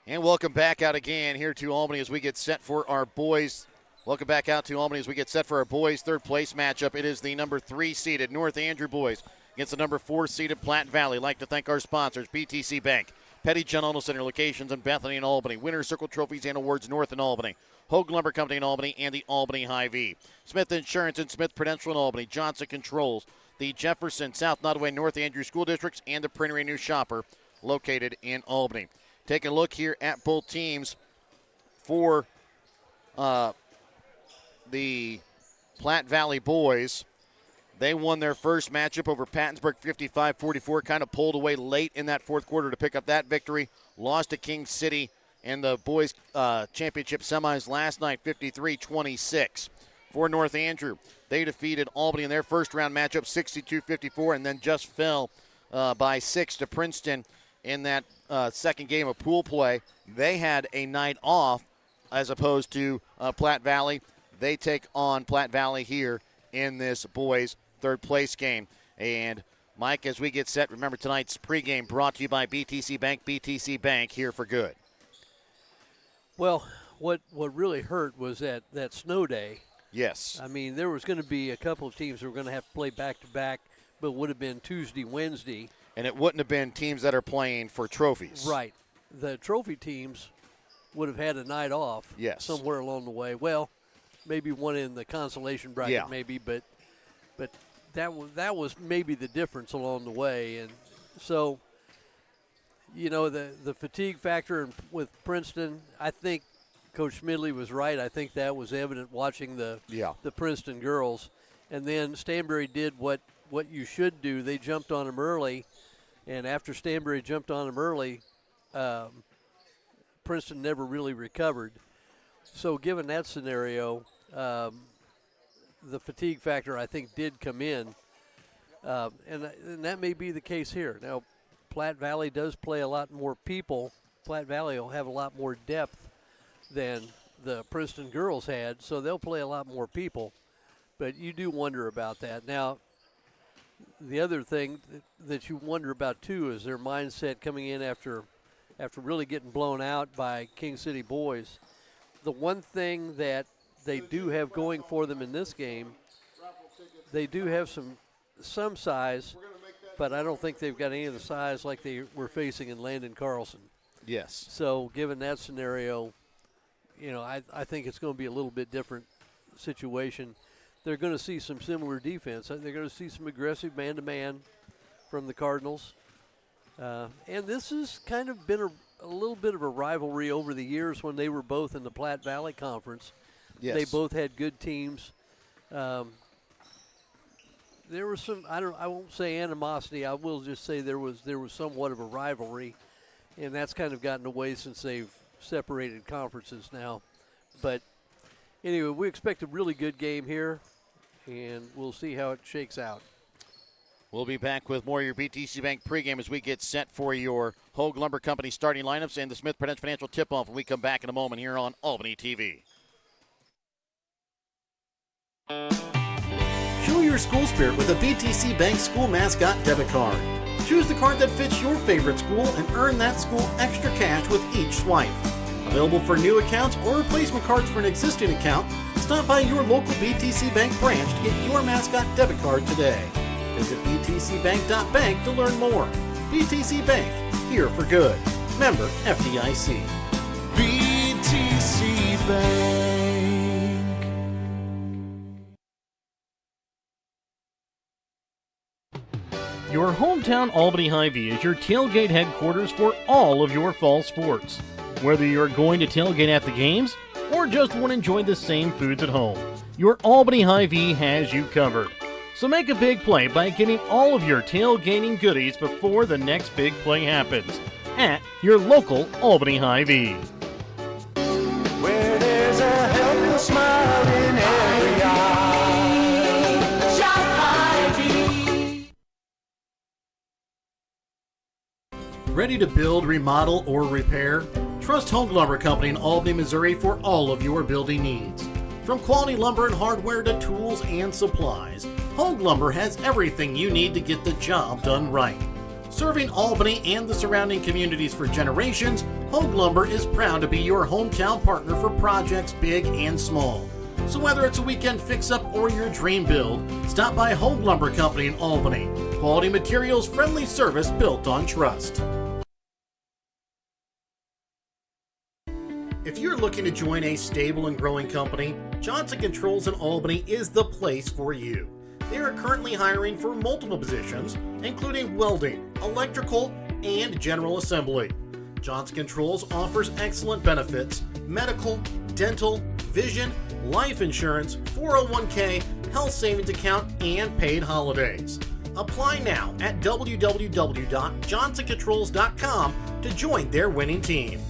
And welcome back out again here to Albany as we get set for our boys. Welcome back out to Albany as we get set for our boys' third place matchup. It is the number 3 seeded North Andrew boys against the number 4 seeded Platte Valley. I'd like to thank our sponsors, BTC Bank, Petty John Auto Center locations in Bethany and Albany, Winner's Circle Trophies and Awards North in Albany, Hogue Lumber Company in Albany, and the Albany Hy-Vee. Smith Insurance and Smith Prudential in Albany, Johnson Controls, the Jefferson, South Nottoway, North Andrew School Districts, and the Printery New Shopper located in Albany. Taking a look here at both teams for the Platte Valley boys. They won their first matchup over Pattonsburg 55-44, kind of pulled away late in that fourth quarter to pick up that victory. Lost to King City in the boys championship semis last night 53-26. For North Andrew, they defeated Albany in their first round matchup 62-54 and then just fell by 6 to Princeton in that second game of pool play. They had a night off as opposed to Platte Valley. They take on Platte Valley here in this boys' third place game. And Mike, as we get set, remember tonight's pregame brought to you by BTC Bank. BTC Bank, here for good. Well, what really hurt was that snow day. Yes. I mean, there was going to be a couple of teams that were going to have to play back-to-back, but would have been Tuesday, Wednesday. And it wouldn't have been teams that are playing for trophies. Right. The trophy teams would have had a night off somewhere along the way. Well, maybe one in the consolation bracket maybe, but that was maybe the difference along the way. And so, you know, the fatigue factor with Princeton, I think Coach Schmidley was right. I think that was evident watching the Princeton girls. And then Stanberry did what you should do. They jumped on them early, and after Stanberry jumped on them early, Princeton never really recovered. So given that scenario, the fatigue factor, I think, did come in. And that may be the case here. Now, Platte Valley does play a lot more people. Platte Valley will have a lot more depth than the Princeton girls had, so they'll play a lot more people. But you do wonder about that. Now, the other thing that you wonder about, too, is their mindset coming in after really getting blown out by King City boys. The one thing that they do have going for them in this game, they do have some size, but I don't think they've got any of the size like they were facing in Landon Carlson. Yes. So given that scenario, you know, I think it's going to be a little bit different situation. They're going to see some similar defense. They're going to see some aggressive man-to-man from the Cardinals. And this has kind of been a little bit of a rivalry over the years when they were both in the Platte Valley Conference. Yes. They both had good teams. There was some, I won't say animosity. I will just say there was somewhat of a rivalry, and that's kind of gotten away since they've separated conferences now. But anyway, we expect a really good game here, and we'll see how it shakes out. We'll be back with more of your BTC Bank pregame as we get set for your Hogue Lumber Company starting lineups and the Smith Prudential Financial tip-off when we come back in a moment here on Albany TV. Show your school spirit with a BTC Bank school mascot debit card. Choose the card that fits your favorite school and earn that school extra cash with each swipe. Available for new accounts or replacement cards for an existing account, stop by your local BTC Bank branch to get your mascot debit card today. Visit btcbank.bank to learn more. BTC Bank, here for good. Member FDIC. BTC Bank. Your hometown Albany Hy-Vee is your tailgate headquarters for all of your fall sports. Whether you're going to tailgate at the games or just want to enjoy the same foods at home, your Albany Hy-Vee has you covered. So make a big play by getting all of your tailgating goodies before the next big play happens at your local Albany Hy-Vee. Where there's a helpless smile in every eye. Shop Hy-Vee. Ready to build, remodel, or repair? Trust Hogue Lumber Company in Albany, Missouri for all of your building needs. From quality lumber and hardware to tools and supplies, Hogue Lumber has everything you need to get the job done right. Serving Albany and the surrounding communities for generations, Hogue Lumber is proud to be your hometown partner for projects big and small. So whether it's a weekend fix-up or your dream build, stop by Hogue Lumber Company in Albany. Quality materials, friendly service built on trust. If you're looking to join a stable and growing company, Johnson Controls in Albany is the place for you. They are currently hiring for multiple positions, including welding, electrical, and general assembly. Johnson Controls offers excellent benefits: medical, dental, vision, life insurance, 401k, health savings account, and paid holidays. Apply now at www.johnsoncontrols.com to join their winning team.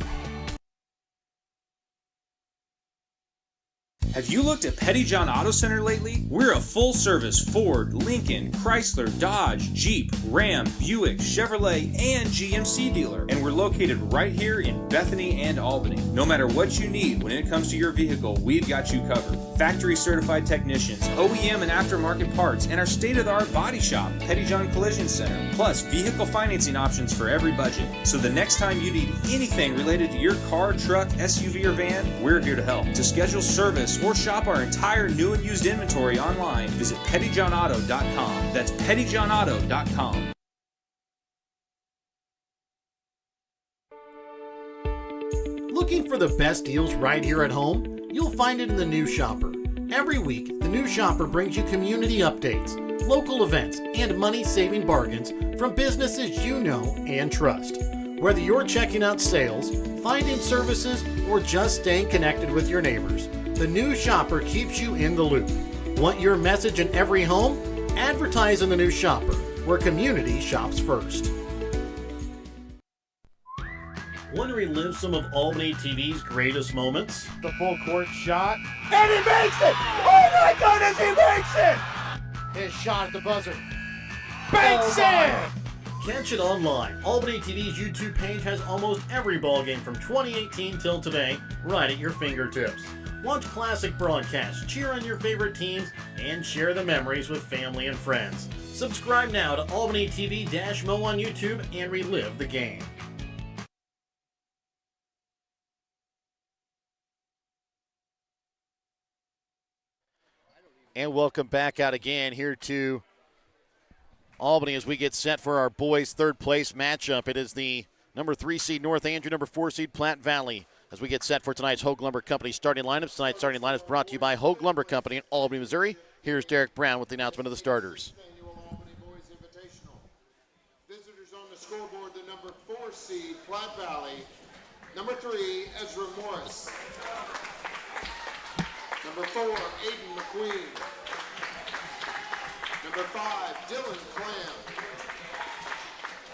Have you looked at Petty John Auto Center lately? We're a full-service Ford, Lincoln, Chrysler, Dodge, Jeep, Ram, Buick, Chevrolet, and GMC dealer. And we're located right here in Bethany and Albany. No matter what you need when it comes to your vehicle, we've got you covered. Factory-certified technicians, OEM and aftermarket parts, and our state-of-the-art body shop, Petty John Collision Center. Plus, vehicle financing options for every budget. So the next time you need anything related to your car, truck, SUV, or van, we're here to help. To schedule service or shop our entire new and used inventory online, visit pettyjohnauto.com. That's pettyjohnauto.com. Looking for the best deals right here at home? You'll find it in the New Shopper. Every week, the New Shopper brings you community updates, local events, and money-saving bargains from businesses you know and trust. Whether you're checking out sales, finding services, or just staying connected with your neighbors, the New Shopper keeps you in the loop. Want your message in every home? Advertise in the New Shopper, where community shops first. Want to relive some of Albany TV's greatest moments? The full court shot. And he makes it! Oh my goodness, he makes it! His shot at the buzzer. Banks it! Catch it online. Albany TV's YouTube page has almost every ballgame from 2018 till today right at your fingertips. Watch classic broadcasts, cheer on your favorite teams, and share the memories with family and friends. Subscribe now to Albany TV-Mo on YouTube and relive the game. And welcome back out again here to Albany as we get set for our boys' third place matchup. It is the number 3 seed North Andrew, number 4 seed Platte Valley. As we get set for tonight's Hogue Lumber Company starting lineups. Tonight's starting lineups brought to you by Hogue Lumber Company in Albany, Missouri. Here's Derek Brown with the announcement of the starters. Annual Albany Boys Invitational. Visitors on the scoreboard, the number 4 seed Platte Valley, number 3 Ezra Morris, number 4 Aiden McQueen, number 5 Dylan Clam,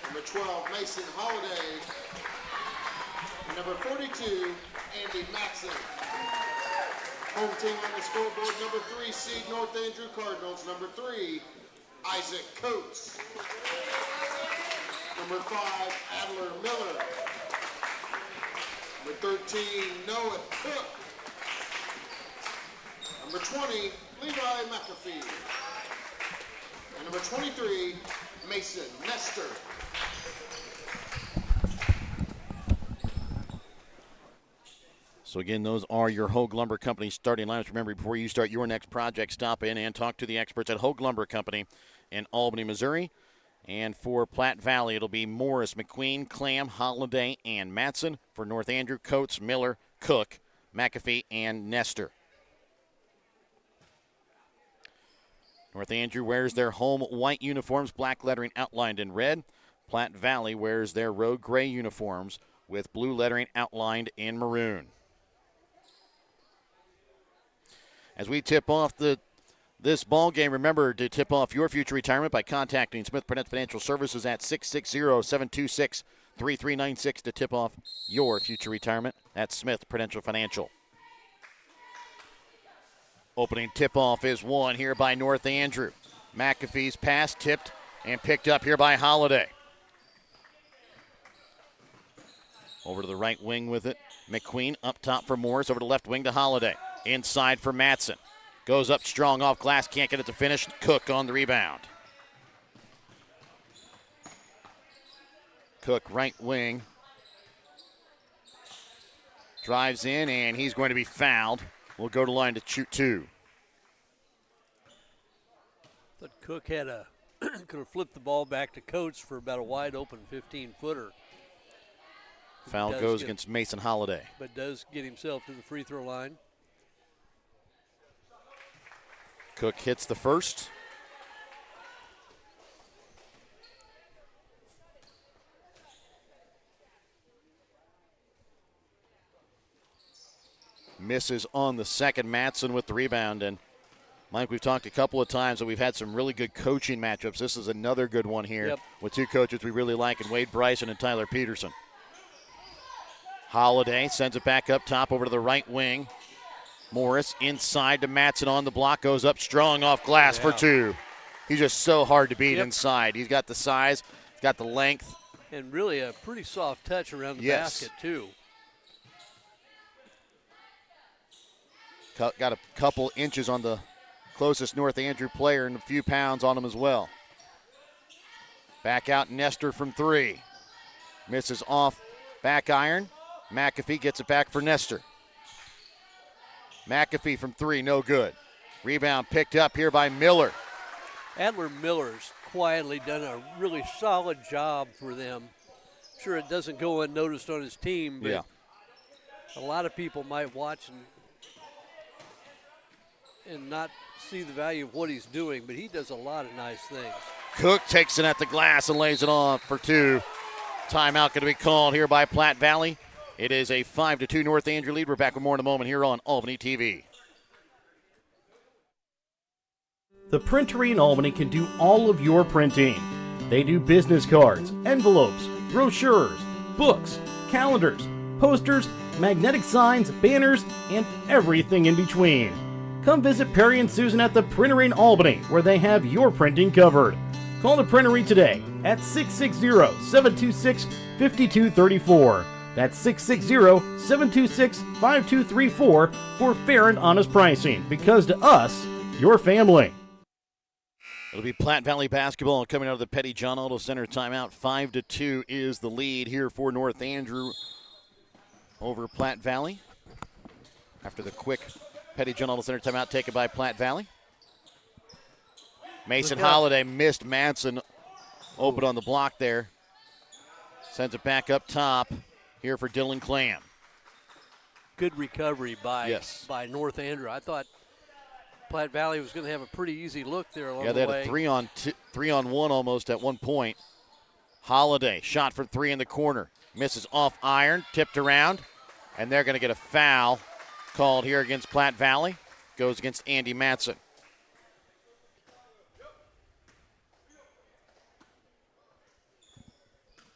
number 12 Mason Holiday, and number 42 Andy Maxson. Home team on the scoreboard, number 3 seed North Andrew Cardinals, number 3 Isaac Coates, number 5 Adler Miller, number 13 Noah Cook, number 20 Levi McAfee, and number 23 Mason Nestor. So again, those are your Hogue Lumber Company starting lineups. Remember, before you start your next project, stop in and talk to the experts at Hogue Lumber Company in Albany, Missouri. And for Platte Valley, it'll be Morris, McQueen, Clam, Holiday, and Matson. For North Andrew, Coates, Miller, Cook, McAfee, and Nestor. North Andrew wears their home white uniforms, black lettering outlined in red. Platte Valley wears their road gray uniforms with blue lettering outlined in maroon. As we tip off this ball game, remember to tip off your future retirement by contacting Smith Prudential Financial Services at 660-726-3396 to tip off your future retirement. That's Smith Prudential Financial. Opening tip-off is won here by North Andrew. McAfee's pass tipped and picked up here by Holiday. Over to the right wing with it. McQueen up top for Morris. Over to left wing to Holiday. Inside for Matson. Goes up strong off glass. Can't get it to finish. Cook on the rebound. Cook right wing. Drives in, and he's going to be fouled. We'll go to line to shoot 2. But Cook had could have flipped the ball back to Coates for about a wide open 15-footer. Foul goes against Mason Holiday. But does get himself to the free throw line. Cook hits the first. Misses on the second. Matson with the rebound. And Mike, we've talked a couple of times that we've had some really good coaching matchups. This is another good one here with two coaches we really like, and Wade Bryson and Tyler Peterson. Holiday sends it back up top over to the right wing. Morris inside to Matson on the block, goes up strong off glass for 2. He's just so hard to beat inside. He's got the size, he's got the length. And really a pretty soft touch around the basket, too. Got a couple inches on the closest North Andrew player and a few pounds on him as well. Back out Nestor from 3. Misses off back iron. McAfee gets it back for Nestor. McAfee from 3, no good. Rebound picked up here by Miller. Adler Miller's quietly done a really solid job for them. Sure, it doesn't go unnoticed on his team, but a lot of people might watch and not see the value of what he's doing, but he does a lot of nice things. Cook takes it at the glass and lays it off for 2. Timeout going to be called here by Platte Valley. It is a 5-2 North Andrew lead. We're back with more in a moment here on Albany TV. The Printery in Albany can do all of your printing. They do business cards, envelopes, brochures, books, calendars, posters, magnetic signs, banners, and everything in between. Come visit Perry and Susan at the Printery in Albany, where they have your printing covered. Call the Printery today at 660-726-5234. That's 660-726-5234 for fair and honest pricing, because to us, your family. It'll be Platte Valley basketball coming out of the Petty John Auto Center timeout. 5-2 is the lead here for North Andrew over Platte Valley. After the quick Petty John Auto Center timeout taken by Platte Valley. Mason Holiday missed Manson open on the block there. Sends it back up top here for Dylan Clam. Good recovery by North Andrew. I thought Platte Valley was going to have a pretty easy look there along the way. Yeah, they had a 3-on-1 almost at one point. Holiday shot for 3 in the corner. Misses off iron, tipped around, and they're going to get a foul called here against Platte Valley. Goes against Andy Matson.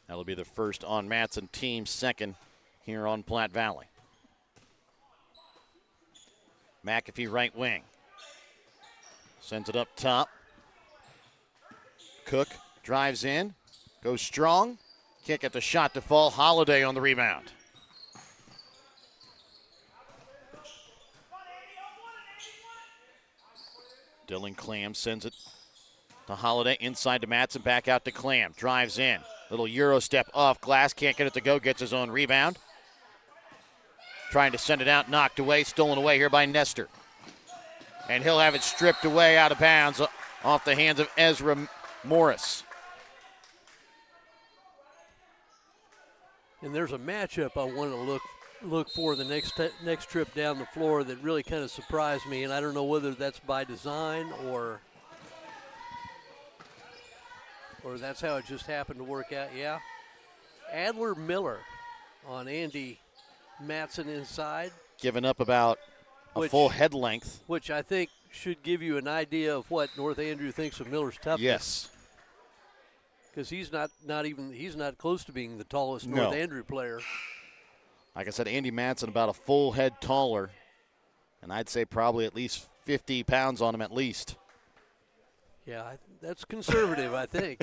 That'll be the first on Matson, team second here on Platte Valley. McAfee right wing. Sends it up top. Cook drives in, goes strong. Can't get the shot to fall. Holiday on the rebound. Dylan Clam sends it to Holiday, inside to Matson, back out to Clam. Drives in. Little Euro step off glass, can't get it to go, gets his own rebound. Trying to send it out, knocked away, stolen away here by Nestor. And he'll have it stripped away out of bounds off the hands of Ezra Morris. And there's a matchup I want to look for the next trip down the floor that really kind of surprised me, and I don't know whether that's by design or that's how it just happened to work out. Yeah, Adler Miller on Andy Matson inside. Giving up about a full head length. Which I think should give you an idea of what North Andrew thinks of Miller's toughness. Yes. Because he's not close to being the tallest North Andrew player. Like I said, Andy Matson about a full head taller, and I'd say probably at least 50 pounds on him at least. Yeah, that's conservative, I think.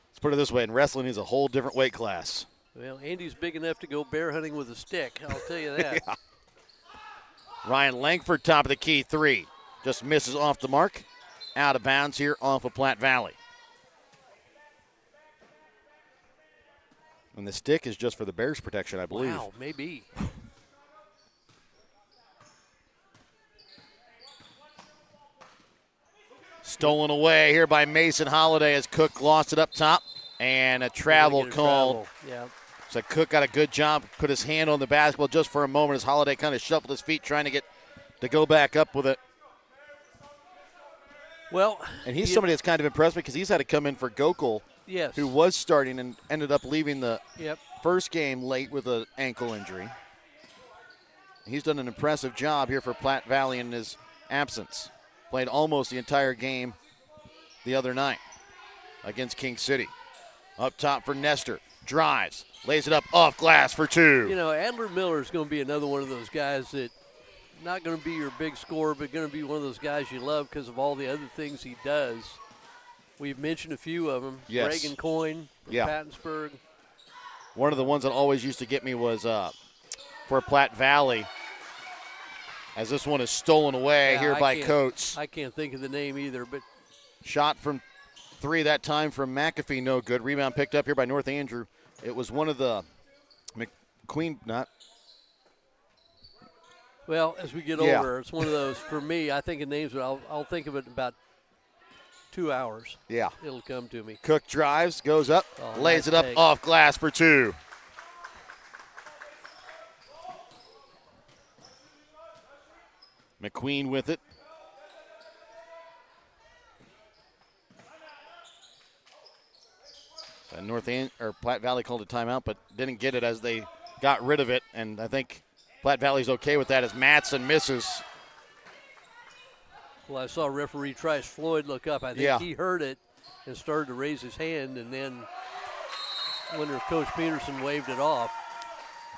Let's put it this way, in wrestling, he's a whole different weight class. Well, Andy's big enough to go bear hunting with a stick, I'll tell you that. Yeah. Ryan Langford, top of the key, 3. Just misses off the mark. Out of bounds here off of Platte Valley. And the stick is just for the Bears' protection, I believe. Wow, maybe. Stolen away here by Mason Holiday as Cook lost it up top. And a travel called. Yeah. So Cook got a good job, put his hand on the basketball just for a moment as Holiday kind of shuffled his feet trying to go back up with it. Well, and he's somebody that's kind of impressed me because he's had to come in for Gokul, yes, who was starting and ended up leaving the yep. first game late with an ankle injury. He's done an impressive job here for Platte Valley in his absence. Played almost the entire game the other night against King City. Up top for Nestor. Drives. Lays it up off glass for two. You know, Adler Miller is going to be another one of those guys that not going to be your big scorer, but going to be one of those guys you love because of all the other things he does. We've mentioned a few of them. Yes. Reagan Coyne from Pattonsburg. One of the ones that always used to get me was for Platte Valley, as this one is stolen away here by Coates. I can't think of the name either, but shot from three that time from McAfee, no good. Rebound picked up here by North Andrew. It was one of the McQueen, not. Well, as we get older, it's one of those, for me, I think of names, but I'll think of it in about 2 hours. Yeah. It'll come to me. Cook drives, goes up, lays it up take. off glass for two. McQueen with it. So Platte Valley called a timeout, but didn't get it as they got rid of it. And I think Platte Valley's okay with that as Matson misses. Well, I saw referee Trice Floyd look up. I think he heard it and started to raise his hand, and then wonder if Coach Peterson waved it off.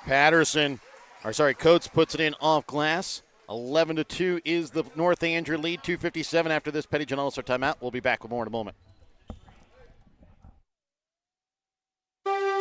Coates puts it in off glass. 11-2 is the North Andrew lead. 2:57 after this Petty John All-Star timeout. We'll be back with more in a moment.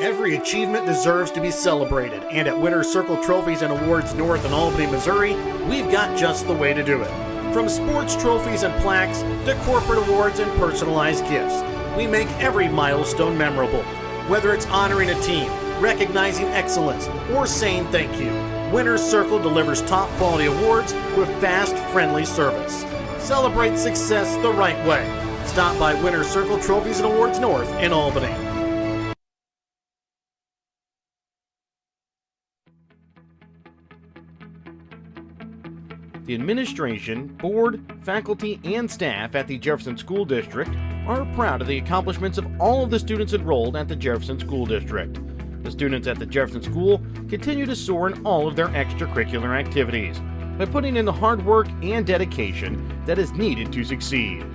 Every achievement deserves to be celebrated, and at Winner's Circle Trophies and Awards North in Albany, Missouri, we've got just the way to do it. From sports trophies and plaques to corporate awards and personalized gifts, we make every milestone memorable. Whether it's honoring a team, recognizing excellence, or saying thank you, Winner's Circle delivers top quality awards with fast, friendly service. Celebrate success the right way. Stop by Winner's Circle Trophies and Awards North in Albany. The administration, board, faculty, and staff at the Jefferson School District are proud of the accomplishments of all of the students enrolled at the Jefferson School District. The students at the Jefferson School continue to soar in all of their extracurricular activities by putting in the hard work and dedication that is needed to succeed.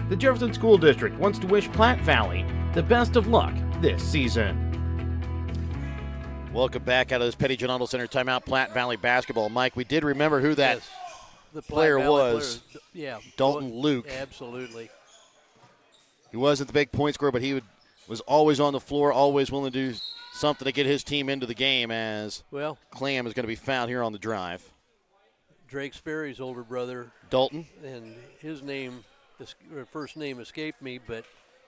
The Jefferson School District wants to wish Platte Valley the best of luck this season. Welcome back out of this Petty John Otto Center timeout, Platte Valley basketball. Mike, we did remember who that the player was. Yeah, Dalton Luke. Absolutely. He wasn't the big point scorer, but he was always on the floor, always willing to do something to get his team into the game as Clam is going to be fouled here on the drive. Drake Sperry's older brother. Dalton. And his first name escaped me, but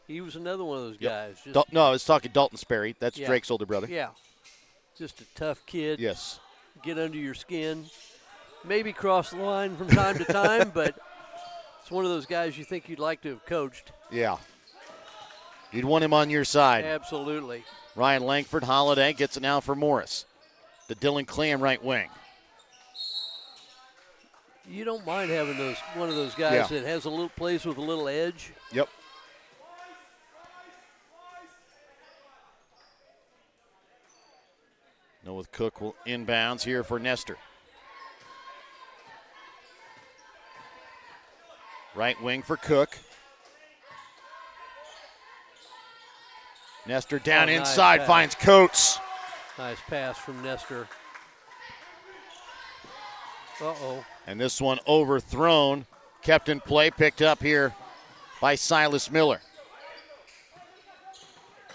he was another one of those guys. No, I was talking Dalton Sperry. That's Drake's older brother. Yeah. Just a tough kid. Yes. Get under your skin. Maybe cross the line from time to time, but it's one of those guys you think you'd like to have coached. Yeah. You'd want him on your side. Absolutely. Ryan Langford, Holiday gets it now for Morris. The Dylan Clam right wing. You don't mind having one of those guys that has plays with a little edge. Yep. Noah Cook will inbounds here for Nestor. Right wing for Cook. Nestor down inside, finds Coates. Nice pass from Nestor. Uh-oh. And this one overthrown, kept in play, picked up here by Silas Miller.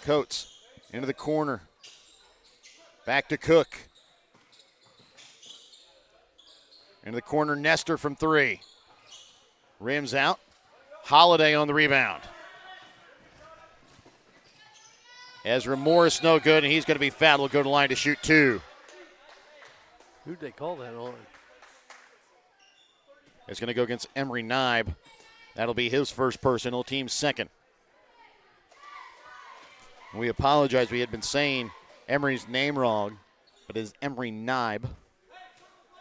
Coates into the corner. Back to Cook. Into the corner, Nestor from three. Rims out. Holiday on the rebound. Ezra Morris no good, and he's going to be fouled. Will go to the line to shoot 2. Who'd they call that on? It's going to go against Emery Nybe. That'll be his first personal, team's second. We apologize. We had been saying Emery's name wrong, but it is Emery Nybe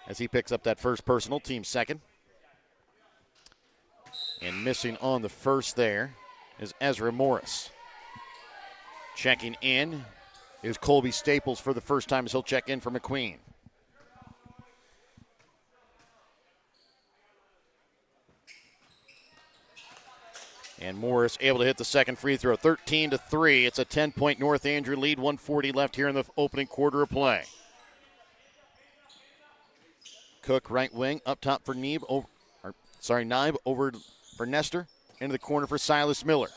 as he picks up that first personal, team's second. And missing on the first there is Ezra Morris. Checking in is Colby Staples for the first time as he'll check in for McQueen. And Morris able to hit the second free throw, 13-3. It's a 10-point North Andrew lead, 1:40 left here in the opening quarter of play. Cook right wing, up top for Nybe over for Nestor, into the corner for Silas Miller.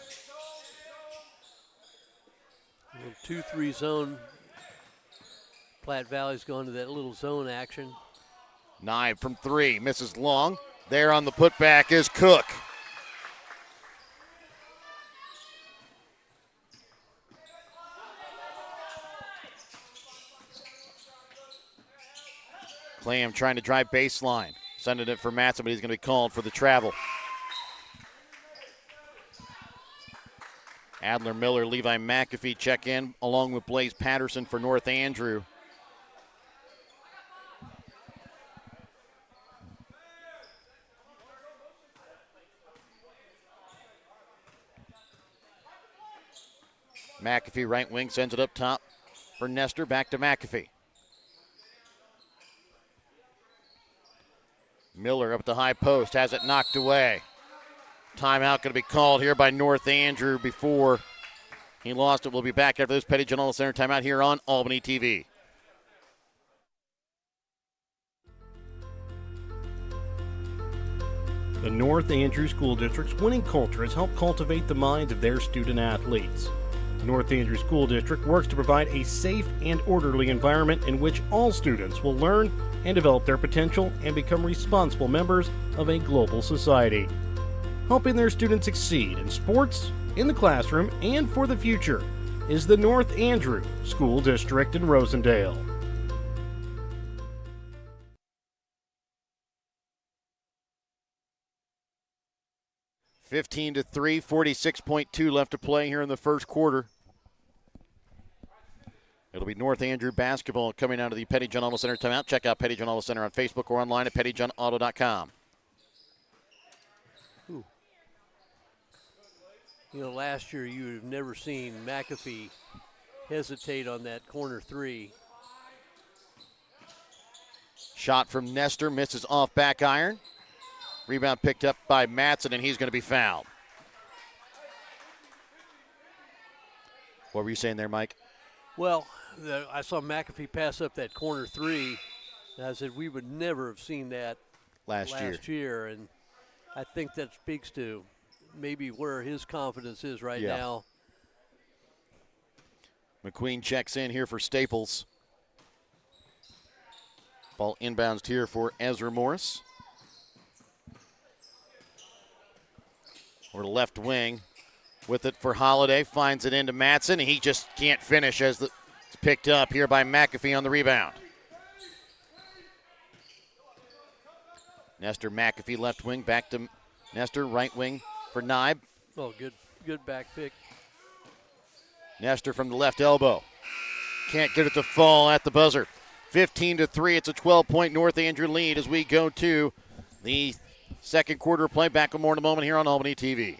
2-3 zone. Platte Valley's going to that little zone action. Nybe from 3, misses long. There on the putback is Cook. Clam trying to drive baseline. Sending it for Matson, but he's going to be called for the travel. Adler Miller, Levi McAfee check in along with Blaze Patterson for North Andrew. McAfee right wing sends it up top for Nestor, back to McAfee. Miller up at the high post, has it knocked away. Timeout going to be called here by North Andrew before he lost it. We'll be back after this Petty General Center timeout here on Albany TV. The North Andrew School District's winning culture has helped cultivate the minds of their student athletes. The North Andrew School District works to provide a safe and orderly environment in which all students will learn and develop their potential and become responsible members of a global society. Helping their students succeed in sports, in the classroom, and for the future is the North Andrew School District in Rosendale. $15-3, 46.2 left to play here in the first quarter. It'll be North Andrew basketball coming out of the Petty John Auto Center timeout. Check out Petty John Auto Center on Facebook or online at pettyjohnauto.com. You know, last year you would have never seen McAfee hesitate on that corner 3. Shot from Nestor, misses off back iron. Rebound picked up by Matson, and he's going to be fouled. What were you saying there, Mike? Well, I saw McAfee pass up that corner 3, and I said we would never have seen that last year. And I think that speaks to maybe where his confidence is right now. McQueen checks in here for Staples. Ball inbounds here for Ezra Morris. Or left wing with it for Holiday. Finds it into Matson, and he just can't finish as it's picked up here by McAfee on the rebound. Nestor McAfee left wing, back to Nestor right wing for Nybe. Oh, good back pick. Nestor from the left elbow. Can't get it to fall at the buzzer. 15-3, it's a 12-point North Andrew lead as we go to the second quarter play. Back with more in a moment here on Albany TV.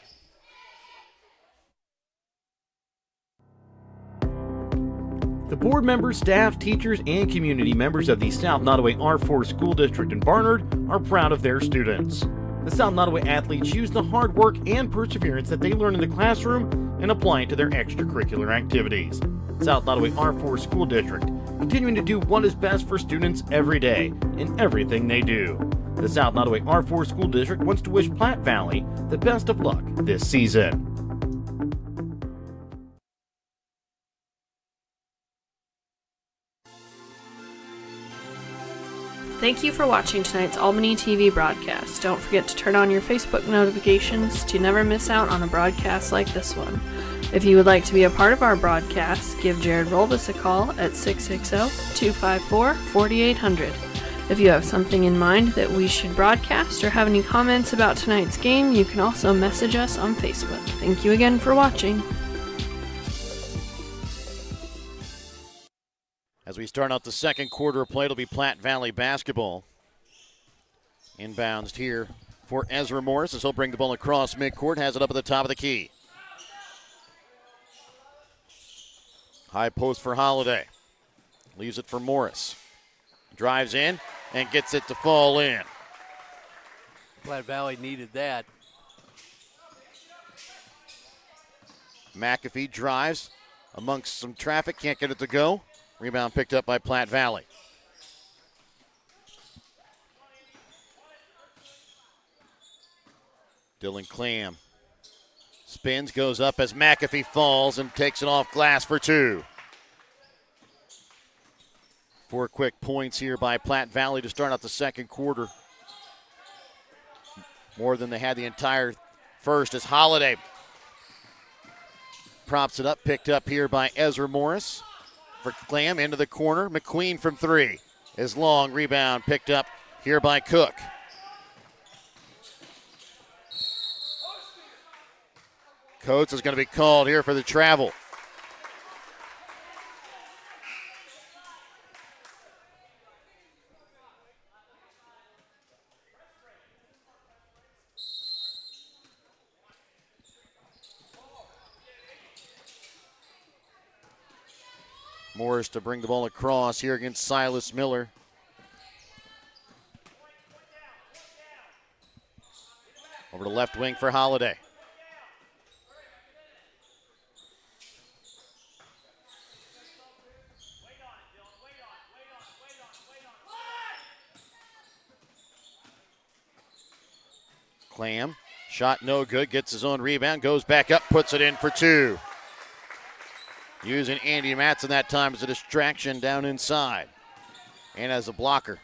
The board members, staff, teachers, and community members of the South Nottoway R4 School District in Barnard are proud of their students. The South Nottoway athletes use the hard work and perseverance that they learn in the classroom and apply it to their extracurricular activities. South Nottoway R4 School District, continuing to do what is best for students every day in everything they do. The South Nottoway R4 School District wants to wish Platte Valley the best of luck this season. Thank you for watching tonight's Albany TV broadcast. Don't forget to turn on your Facebook notifications to never miss out on a broadcast like this one. If you would like to be a part of our broadcast, give Jared Rolvis a call at 660-254-4800. If you have something in mind that we should broadcast or have any comments about tonight's game, you can also message us on Facebook. Thank you again for watching. As we start out the second quarter of play, it'll be Platte Valley basketball. Inbounds here for Ezra Morris as he'll bring the ball across midcourt, has it up at the top of the key. High post for Holiday. Leaves it for Morris. Drives in and gets it to fall in. Platte Valley needed that. McAfee drives amongst some traffic, can't get it to go. Rebound picked up by Platte Valley. Dylan Clam spins, goes up as McAfee falls and takes it off glass for two. 4 quick points here by Platte Valley to start out the second quarter. More than they had the entire first as Holiday props it up, picked up here by Ezra Morris. For Clam into the corner, McQueen from three is long, rebound picked up here by Cook. Coates is going to be called here for the travel. Morris to bring the ball across here against Silas Miller. Over to left wing for Holiday. Clam, shot no good, gets his own rebound, goes back up, puts it in for two. Using Andy Matson that time as a distraction down inside and as a blocker.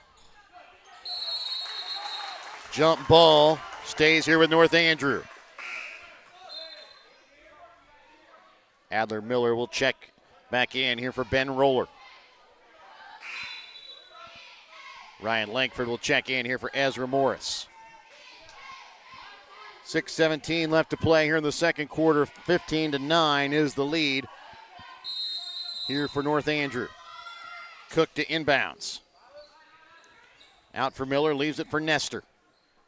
Jump ball stays here with North Andrew. Adler Miller will check back in here for Ben Roller. Ryan Langford will check in here for Ezra Morris. 6:17 left to play here in the second quarter. 15-9 is the lead here for North Andrew. Cook to inbounds. Out for Miller, leaves it for Nestor.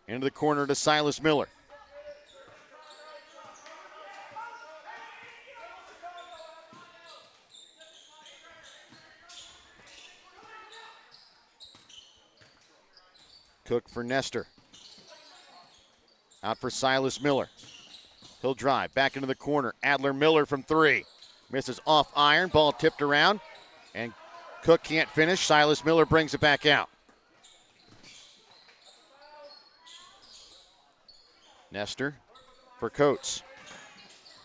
Into the corner to Silas Miller. Cook for Nestor. Out for Silas Miller. He'll drive back into the corner. Adler Miller from three. Misses off iron, ball tipped around, and Cook can't finish. Silas Miller brings it back out. Nestor for Coates.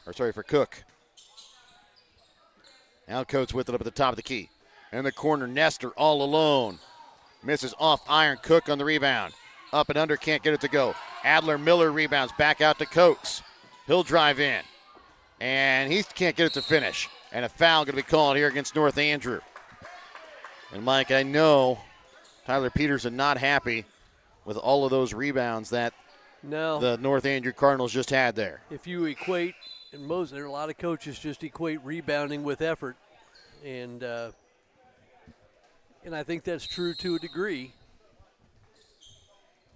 For Cook. Now Coates with it up at the top of the key. In the corner, Nestor all alone. Misses off iron, Cook on the rebound. Up and under, can't get it to go. Adler Miller rebounds back out to Coates. He'll drive in. And he can't get it to finish. And a foul going to be called here against North Andrew. And Mike, I know Tyler Peterson not happy with all of those rebounds that the North Andrew Cardinals just had there. If you equate, and there are a lot of coaches just equate rebounding with effort. And I think that's true to a degree.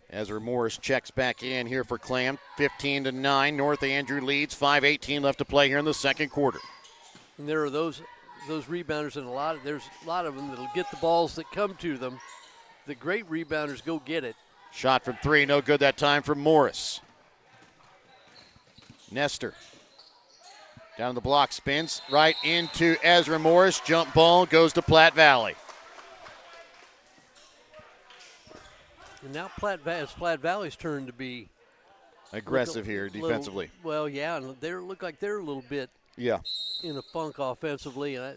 Ezra Morris checks back in here for Clam. 15-9. North Andrew leads. 5:18 left to play here in the second quarter. And there are those rebounders, and there's a lot of them that'll get the balls that come to them. The great rebounders go get it. Shot from three, no good that time from Morris. Nestor. Down the block, spins right into Ezra Morris. Jump ball goes to Platte Valley. And now it's Platte Valley's turn to be aggressive here defensively. And they look like they're a little bit in a funk offensively, and I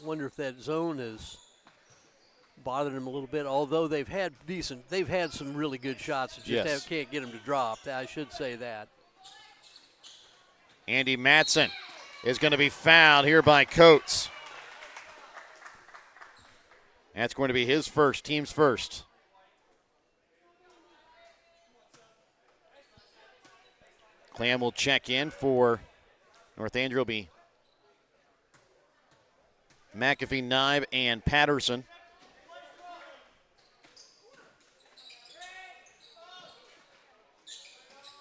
wonder if that zone has bothered them a little bit. Although they've had some really good shots, can't get them to drop. I should say that. Andy Matson is going to be fouled here by Coates. That's going to be his first, team's first. Clam will check in for North Andrew. Will be McAfee, Knibe, and Patterson.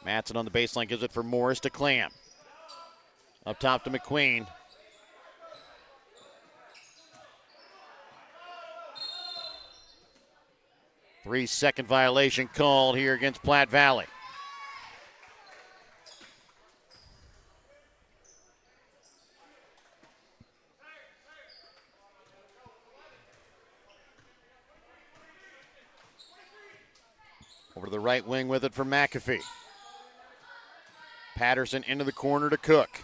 Matson on the baseline gives it for Morris to Clam. Up top to McQueen. Three-second violation called here against Platte Valley. Over to the right wing with it for McAfee. Patterson into the corner to Cook.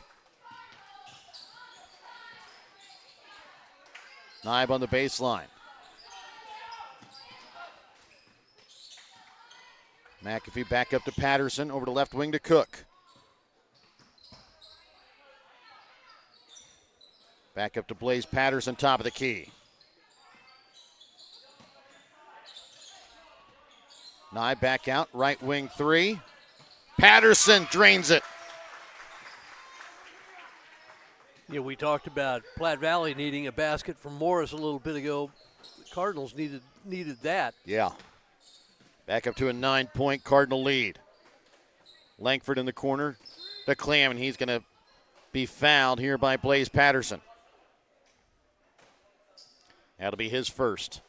Knibe on the baseline. McAfee back up to Patterson, over to left wing to Cook. Back up to Blaze Patterson, top of the key. Nye back out, right wing three. Patterson drains it. Yeah, we talked about Platte Valley needing a basket from Morris a little bit ago. The Cardinals needed that. Yeah. Back up to a 9-point Cardinal lead. Langford in the corner to Clam, and he's going to be fouled here by Blaze Patterson. That'll be his first.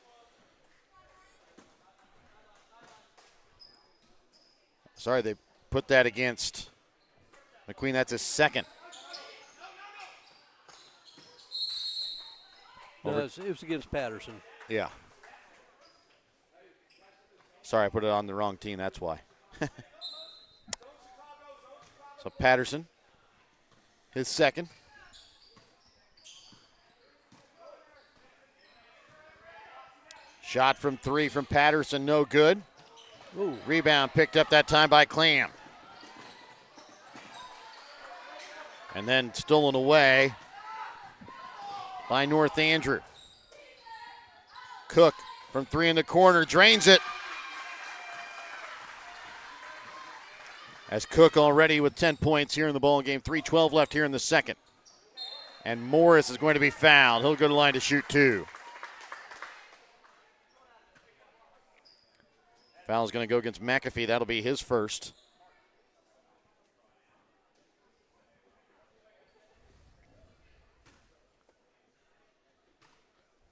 Sorry, they put that against McQueen. That's his second. No, it was against Patterson. Yeah. Sorry, I put it on the wrong team. That's why. So Patterson, his second. Shot from three from Patterson, no good. Ooh. Rebound picked up that time by Clam. And then stolen away by North Andrew. Cook from three in the corner, drains it. As Cook already with 10 points here in the ball game. 3:12 left here in the second. And Morris is going to be fouled. He'll go to the line to shoot two. Foul is going to go against McAfee. That'll be his first.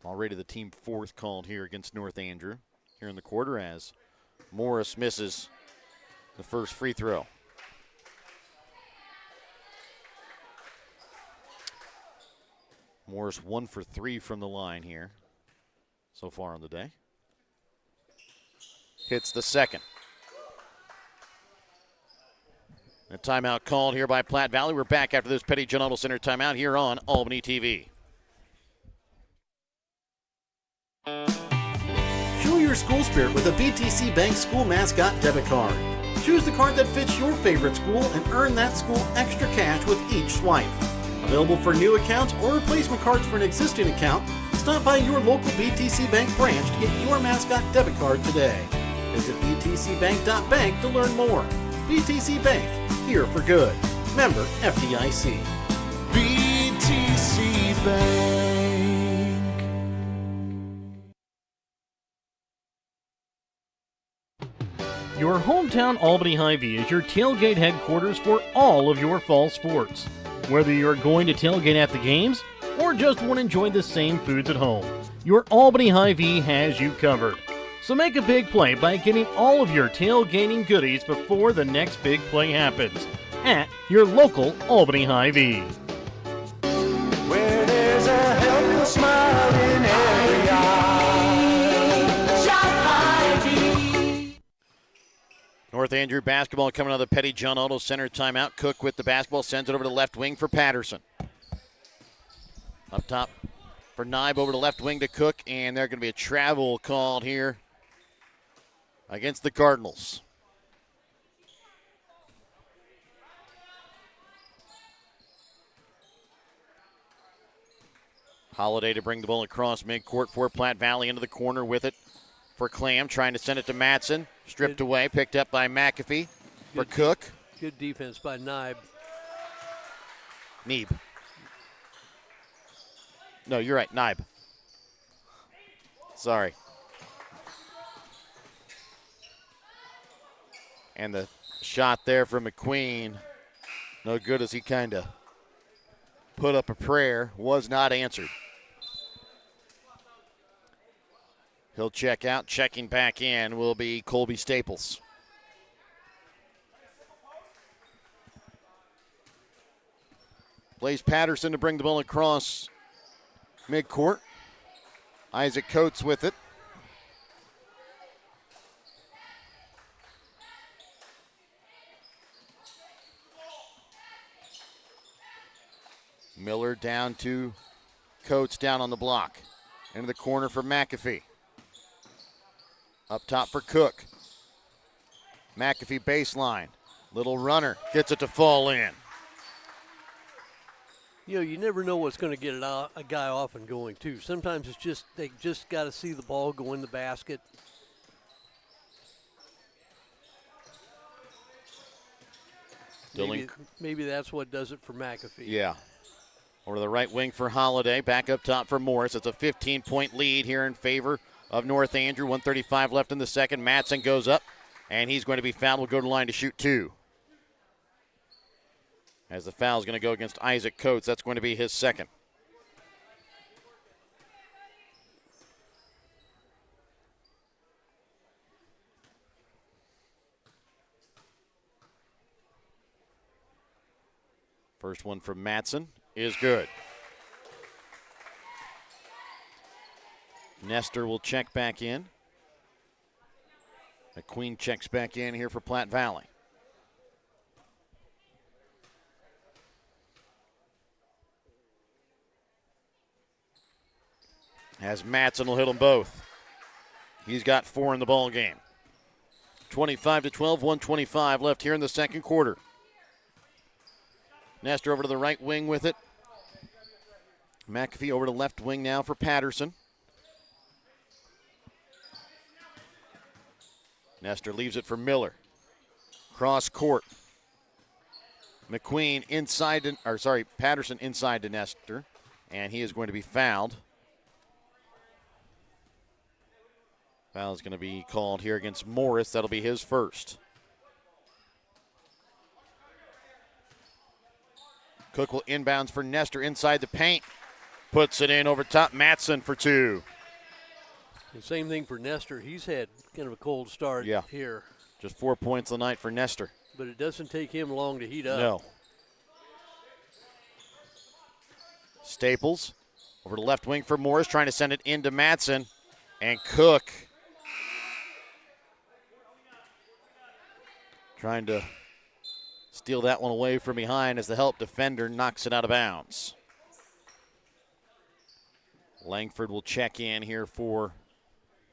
Already the team fourth called here against North Andrew here in the quarter as Morris misses the first free throw. Morris 1 for 3 from the line here so far on the day. Hits the second. A timeout called here by Platte Valley. We're back after this Petty John Auto Center timeout here on Albany TV. Show your school spirit with a BTC Bank School Mascot Debit Card. Choose the card that fits your favorite school and earn that school extra cash with each swipe. Available for new accounts or replacement cards for an existing account, stop by your local BTC Bank branch to get your mascot debit card today. Visit btcbank.bank to learn more. BTC Bank, here for good. Member FDIC. BTC Bank. Your hometown Albany Hy-Vee is your tailgate headquarters for all of your fall sports. Whether you're going to tailgate at the games or just want to enjoy the same foods at home, your Albany Hy-Vee has you covered. So make a big play by getting all of your tailgating goodies before the next big play happens at your local Albany Hy-Vee. Where there's a helpless smile in every eye. Shop Hy-Vee. North Andrew basketball coming out of the Petty John Auto Center timeout. Cook with the basketball sends it over to left wing for Patterson. Up top for Knibe, over to left wing to Cook, and there's going to be a travel called here against the Cardinals. Holiday to bring the ball across midcourt for Platte Valley into the corner with it for Clam, trying to send it to Matson. Stripped away, picked up by McAfee for Cook. Good defense by Neib. Neeb. No, you're right, Neib. Sorry. And the shot there from McQueen, no good as he kind of put up a prayer, was not answered. He'll check out. Checking back in will be Colby Staples. Blaze Patterson to bring the ball across midcourt. Isaac Coates with it. Miller down to Coates down on the block. Into the corner for McAfee. Up top for Cook. McAfee baseline. Little runner. Gets it to fall in. You know, you never know what's going to get a guy off and going, too. Sometimes it's just, they just got to see the ball go in the basket. Maybe that's what does it for McAfee. Yeah. Over the right wing for Holiday. Back up top for Morris. It's a 15-point lead here in favor of North Andrew. 1:35 left in the second. Matson goes up, and he's going to be fouled. Will go to the line to shoot two. As the foul is going to go against Isaac Coates. That's going to be his second. First one from Matson is good. Nestor will check back in. McQueen checks back in here for Platte Valley. As Matson will hit them both. He's got 4 in the ball game. 25-12, 1:25 left here in the second quarter. Nestor over to the right wing with it. McAfee over to left wing now for Patterson. Nestor leaves it for Miller. Cross court. McQueen inside, Patterson inside to Nestor, and he is going to be fouled. Foul is going to be called here against Morris. That'll be his first. Cook will inbounds for Nestor inside the paint. Puts it in over top. Matson for two. The same thing for Nestor. He's had kind of a cold start here. Just 4 points a night for Nestor. But it doesn't take him long to heat up. No. Staples over to left wing for Morris, trying to send it into Matson. And Cook trying to steal that one away from behind as the help defender knocks it out of bounds. Langford will check in here for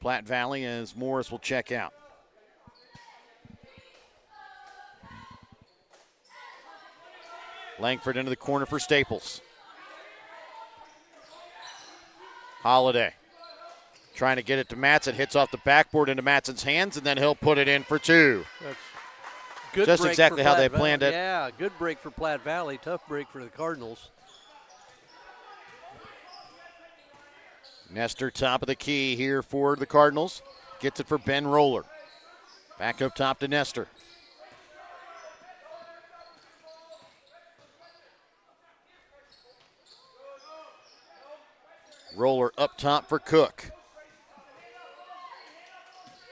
Platte Valley as Morris will check out. Langford into the corner for Staples. Holiday trying to get it to Matson. Hits off the backboard into Matson's hands, and then he'll put it in for two. That's good. Just break exactly for how Platte they planned Valley. it. Yeah, good break for Platte Valley. Tough break for the Cardinals. Nestor top of the key here for the Cardinals. Gets it for Ben Roller. Back up top to Nestor. Roller up top for Cook.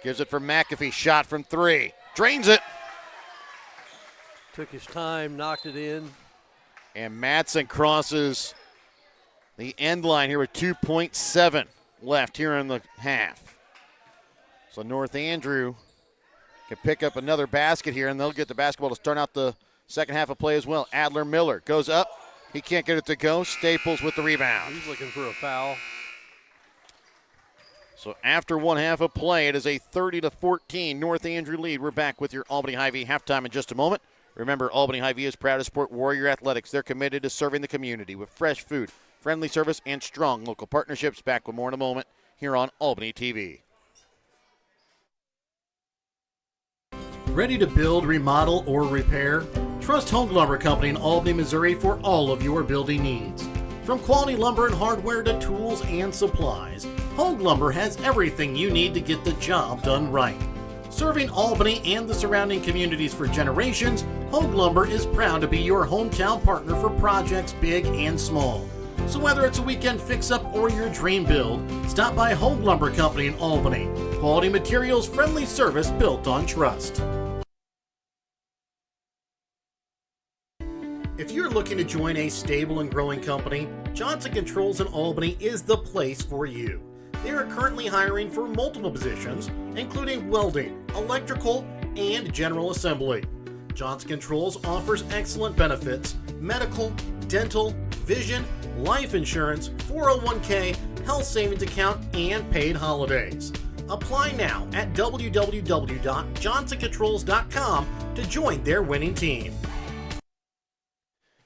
Gives it for McAfee. Shot from three. Drains it. Took his time, knocked it in. And Matson crosses the end line here with 2.7 left here in the half. So North Andrew can pick up another basket here, and they'll get the basketball to start out the second half of play as well. Adler Miller goes up. He can't get it to go. Staples with the rebound. He's looking for a foul. So after one half of play, it is a 30-14 North Andrew lead. We're back with your Albany Hy-Vee halftime in just a moment. Remember, Albany Hy-Vee is proud to support Warrior Athletics. They're committed to serving the community with fresh food, friendly service, and strong local partnerships. Back with more in a moment here on Albany TV. Ready to build, remodel, or repair? Trust Home Lumber Company in Albany, Missouri for all of your building needs. From quality lumber and hardware to tools and supplies, Home Lumber has everything you need to get the job done right. Serving Albany and the surrounding communities for generations, Home Lumber is proud to be your hometown partner for projects big and small. So whether it's a weekend fix-up or your dream build, stop by Home Lumber Company in Albany. Quality materials, friendly service built on trust. If you're looking to join a stable and growing company, Johnson Controls in Albany is the place for you. They are currently hiring for multiple positions, including welding, electrical, and general assembly. Johnson Controls offers excellent benefits: medical, dental, vision, life insurance, 401k, health savings account, and paid holidays. Apply now at www.johnsoncontrols.com to join their winning team.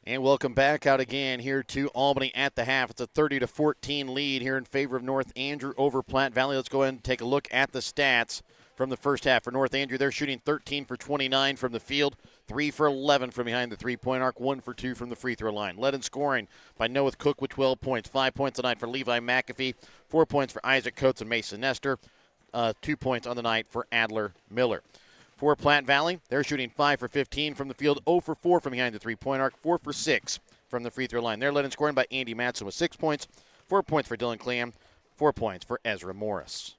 And welcome back out again here to Albany at the half. It's a 30-14 lead here in favor of North Andrew over Platte Valley. Let's go ahead and take a look at the stats from the first half. For North Andrew, they're shooting 13 for 29 from the field, 3 for 11 from behind the three-point arc, 1 for 2 from the free throw line. Led in scoring by Noah Cook with 12 points, 5 points a night for Levi McAfee, 4 points for Isaac Coates and Mason Nestor, 2 points on the night for Adler Miller. For Platte Valley, they're shooting 5 for 15 from the field, 0 for 4 from behind the three-point arc, 4 for 6 from the free throw line. They're led in scoring by Andy Matson with 6 points, 4 points for Dylan Clam, 4 points for Ezra Morris.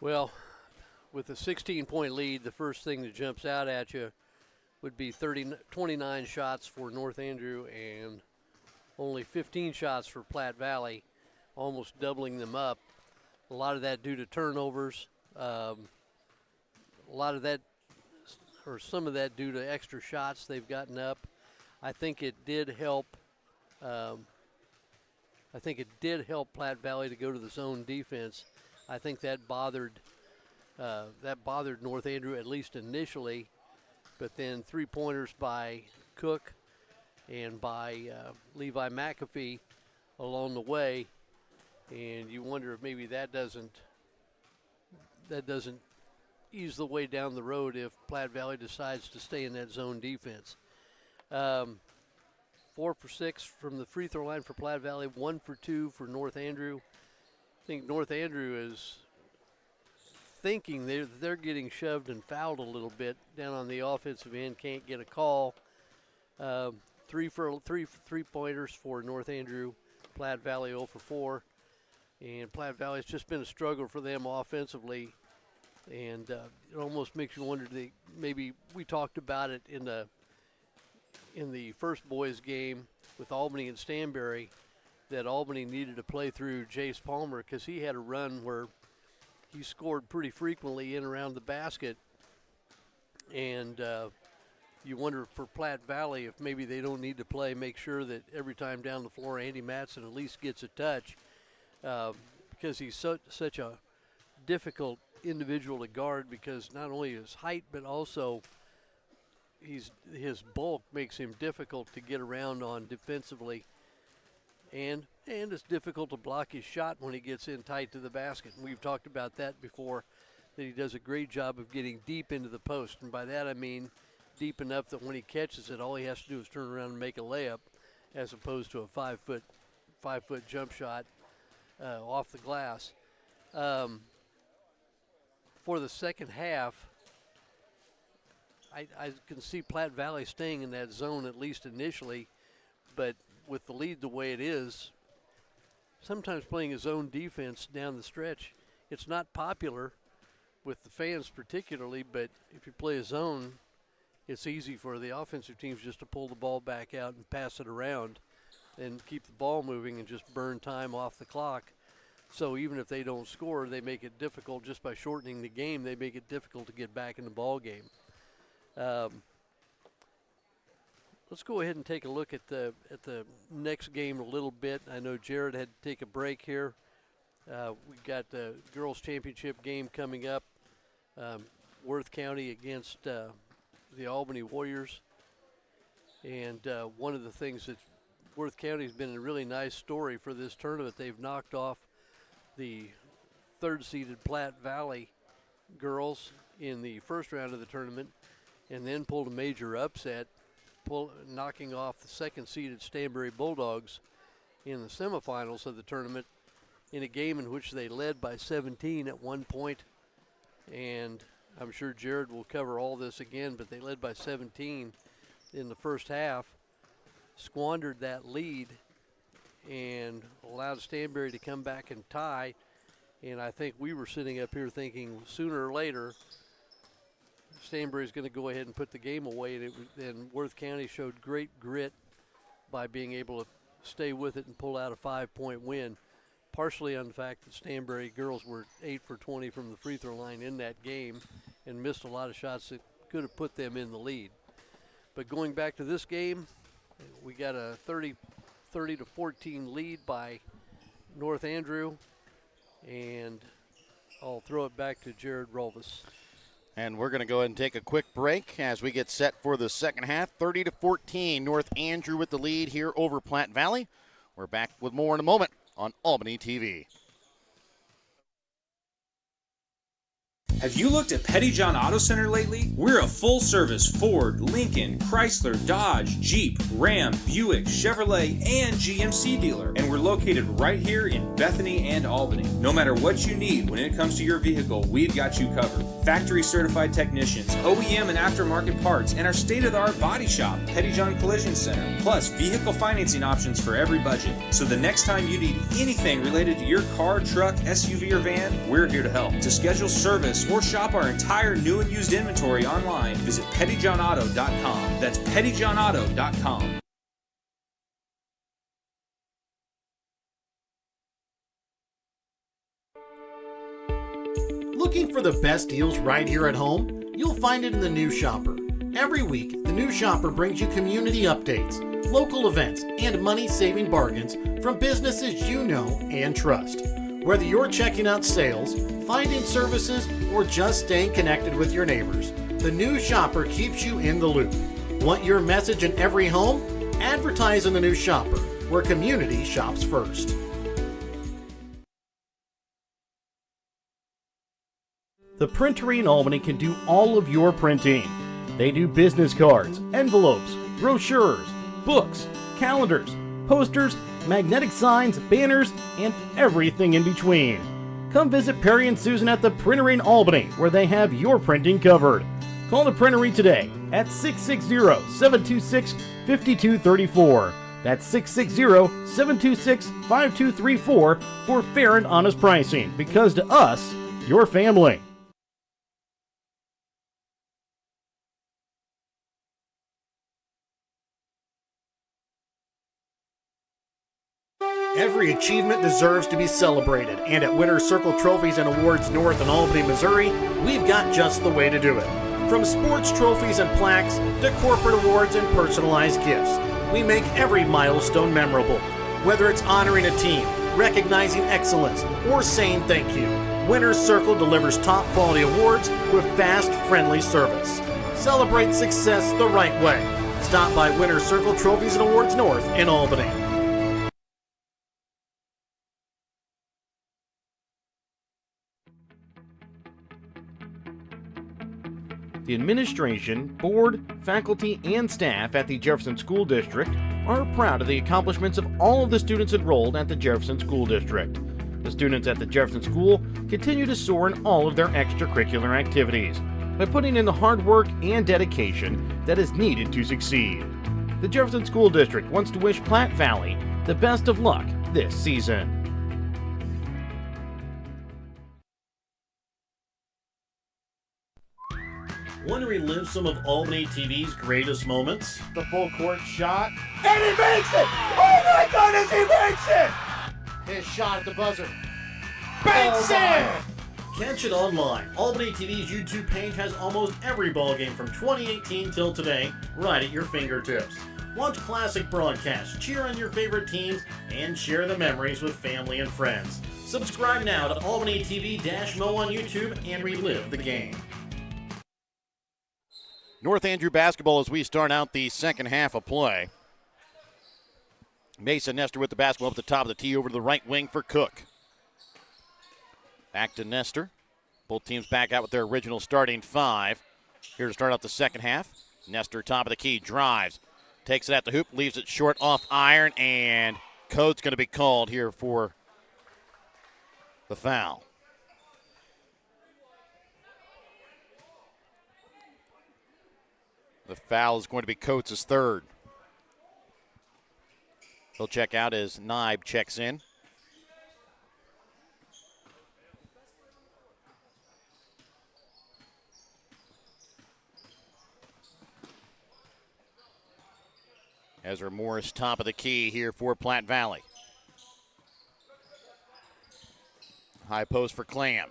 Well, with a 16-point lead, the first thing that jumps out at you would be 29 shots for North Andrew and only 15 shots for Platte Valley, almost doubling them up. A lot of that due to turnovers. A lot of that, or some of that due to extra shots they've gotten up. I think it did help. Platte Valley to go to the zone defense. I think that bothered North Andrew at least initially, but then 3-pointers by Cook and by Levi McAfee along the way, and you wonder if maybe that doesn't ease the way down the road if Platte Valley decides to stay in that zone defense. 4 for 6 from the free throw line for Platte Valley, 1 for 2 for North Andrew. I think North Andrew is thinking they're getting shoved and fouled a little bit down on the offensive end, can't get a call. 3 3-pointers for North Andrew, Platte Valley 0 for 4. And Platte Valley, it's just been a struggle for them offensively. And it almost makes you wonder, maybe we talked about it in the first boys game with Albany and Stanberry, that Albany needed to play through Jace Palmer because he had a run where he scored pretty frequently in around the basket. And you wonder for Platte Valley if maybe they don't need to make sure that every time down the floor Andy Matson at least gets a touch, because he's such a difficult individual to guard, because not only his height but also his bulk makes him difficult to get around on defensively, and it's difficult to block his shot when he gets in tight to the basket. And we've talked about that before, that he does a great job of getting deep into the post, and by that I mean deep enough that when he catches it, all he has to do is turn around and make a layup, as opposed to a 5-foot jump shot off the glass. For the second half, I can see Platte Valley staying in that zone at least initially, but with the lead the way it is, sometimes playing a zone defense down the stretch, it's not popular with the fans particularly, but if you play a zone, it's easy for the offensive teams just to pull the ball back out and pass it around and keep the ball moving and just burn time off the clock. So even if they don't score, they make it difficult just by shortening the game. They make it difficult to get back in the ball game. Let's go ahead and take a look at the next game a little bit. I know Jared had to take a break here. We got the girls' championship game coming up. Worth County against the Albany Warriors. And one of the things that's Worth County's been a really nice story for this tournament. They've knocked off the third-seeded Platte Valley girls in the first round of the tournament and then pulled a major upset, knocking off the second-seeded Stanbury Bulldogs in the semifinals of the tournament in a game in which they led by 17 at one point. And I'm sure Jared will cover all this again, but they led by 17 in the first half, squandered that lead, and allowed Stanbury to come back and tie. And I think we were sitting up here thinking sooner or later Stanbury's going to go ahead and put the game away, and Worth County showed great grit by being able to stay with it and pull out a 5-point win, partially on the fact that Stanbury girls were 8 for 20 from the free throw line in that game and missed a lot of shots that could have put them in the lead. But going back to this game, we got a 30 to 14 lead by North Andrew, and I'll throw it back to Jared Rolvis. And we're going to go ahead and take a quick break as we get set for the second half. 30 to 14, North Andrew with the lead here over Platte Valley. We're back with more in a moment on Albany TV. Have you looked at Pettyjohn Auto Center lately? We're a full-service Ford, Lincoln, Chrysler, Dodge, Jeep, Ram, Buick, Chevrolet, and GMC dealer. And we're located right here in Bethany and Albany. No matter what you need when it comes to your vehicle, we've got you covered. Factory-certified technicians, OEM and aftermarket parts, and our state-of-the-art body shop, Pettyjohn Collision Center. Plus, vehicle financing options for every budget. So the next time you need anything related to your car, truck, SUV, or van, we're here to help. To schedule service or shop our entire new and used inventory online, visit pettyjohnauto.com. That's pettyjohnauto.com. Looking for the best deals right here at home? You'll find it in the New Shopper. Every week, the New Shopper brings you community updates, local events, and money-saving bargains from businesses you know and trust. Whether you're checking out sales, finding services, or just staying connected with your neighbors, the New Shopper keeps you in the loop. Want your message in every home? Advertise in the New Shopper, where community shops first. The Printery in Albany can do all of your printing. They do business cards, envelopes, brochures, books, calendars, posters, magnetic signs, banners, and everything in between. Come visit Perry and Susan at the Printery in Albany, where they have your printing covered. Call the Printery today at 660-726-5234. That's 660-726-5234 for fair and honest pricing, because to us, your family. Every achievement deserves to be celebrated, and at Winner's Circle Trophies and Awards North in Albany, Missouri, we've got just the way to do it. From sports trophies and plaques to corporate awards and personalized gifts, we make every milestone memorable. Whether it's honoring a team, recognizing excellence, or saying thank you, Winner's Circle delivers top quality awards with fast, friendly service. Celebrate success the right way. Stop by Winner's Circle Trophies and Awards North in Albany. The administration, board, faculty, and staff at the Jefferson School District are proud of the accomplishments of all of the students enrolled at the Jefferson School District. The students at the Jefferson School continue to soar in all of their extracurricular activities by putting in the hard work and dedication that is needed to succeed. The Jefferson School District wants to wish Platte Valley the best of luck this season. Want to relive some of Albany TV's greatest moments? The full court shot. And he makes it! Oh my goodness, he makes it! His shot at the buzzer. Banks it! Catch it online. Albany TV's YouTube page has almost every ball game from 2018 till today right at your fingertips. Watch classic broadcasts, cheer on your favorite teams, and share the memories with family and friends. Subscribe now to Albany TV-Mo on YouTube and relive the game. North Andrew basketball as we start out the second half of play. Mason Nestor with the basketball up the top of the tee over to the right wing for Cook. Back to Nestor. Both teams back out with their original starting five. Here to start out the second half. Nestor, top of the key, drives. Takes it at the hoop, leaves it short off iron, and code's going to be called here for the foul. The foul is going to be Coates' third. He'll check out as Naib checks in. Ezra Morris, top of the key here for Platte Valley. High post for Clam.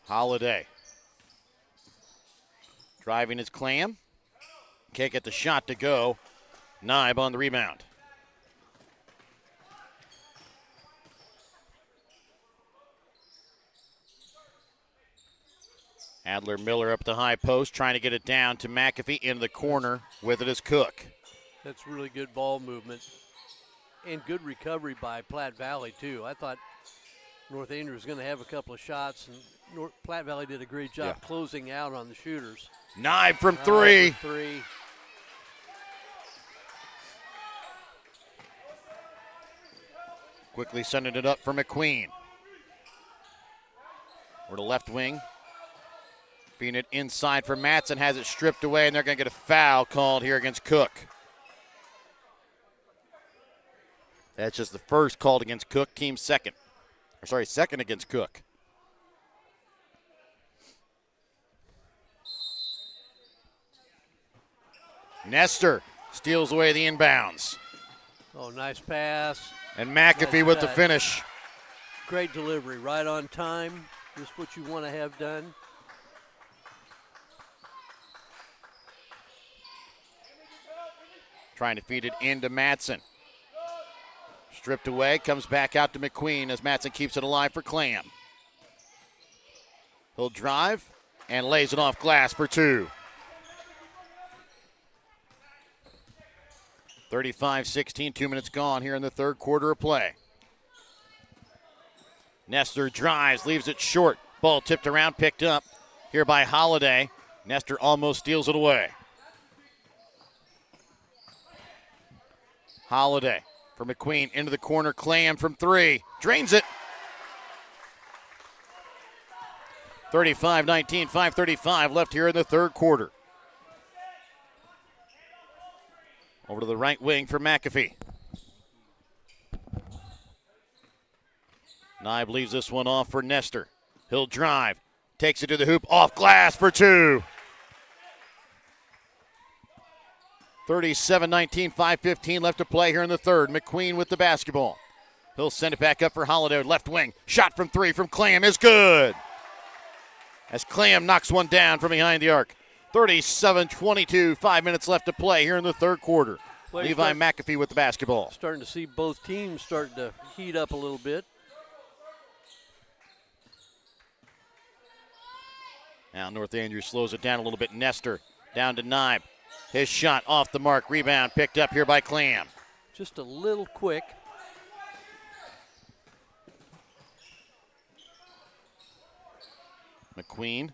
Holiday. Driving is Clam. Can't get the shot to go. Naib on the rebound. Adler Miller up the high post, trying to get it down to McAfee into the corner. With it is Cook. That's really good ball movement and good recovery by Platte Valley, too. I thought North Andrew was going to have a couple of shots, and Platte Valley did a great job closing out on the shooters. Naib from three. Quickly sending it up for McQueen. Or the left wing. Being it inside for Matson, has it stripped away, and they're going to get a foul called here against Cook. That's just the first called against Cook, team second. Second against Cook. Nestor steals away the inbounds. Oh, nice pass. And McAfee with the finish. Great delivery, right on time. Just what you want to have done. Trying to feed it into Matson. Stripped away, comes back out to McQueen as Matson keeps it alive for Clam. He'll drive and lays it off glass for two. 35-16, 2 minutes gone here in the third quarter of play. Nestor drives, leaves it short. Ball tipped around, picked up here by Holiday. Nestor almost steals it away. Holiday for McQueen into the corner. Clam from three. Drains it. 35-19, 5:35 left here in the third quarter. Over to the right wing for McAfee. Naib leaves this one off for Nestor. He'll drive. Takes it to the hoop. Off glass for two. 37-19, 5:15 left to play here in the third. McQueen with the basketball. He'll send it back up for Holiday. Left wing. Shot from three from Clam is good. As Clam knocks one down from behind the arc. 37-22, 5 minutes left to play here in the third quarter. Levi McAfee with the basketball. Starting to see both teams starting to heat up a little bit. Now North Andrews slows it down a little bit. Nestor down to Naib. His shot off the mark. Rebound picked up here by Clam. Just a little quick. McQueen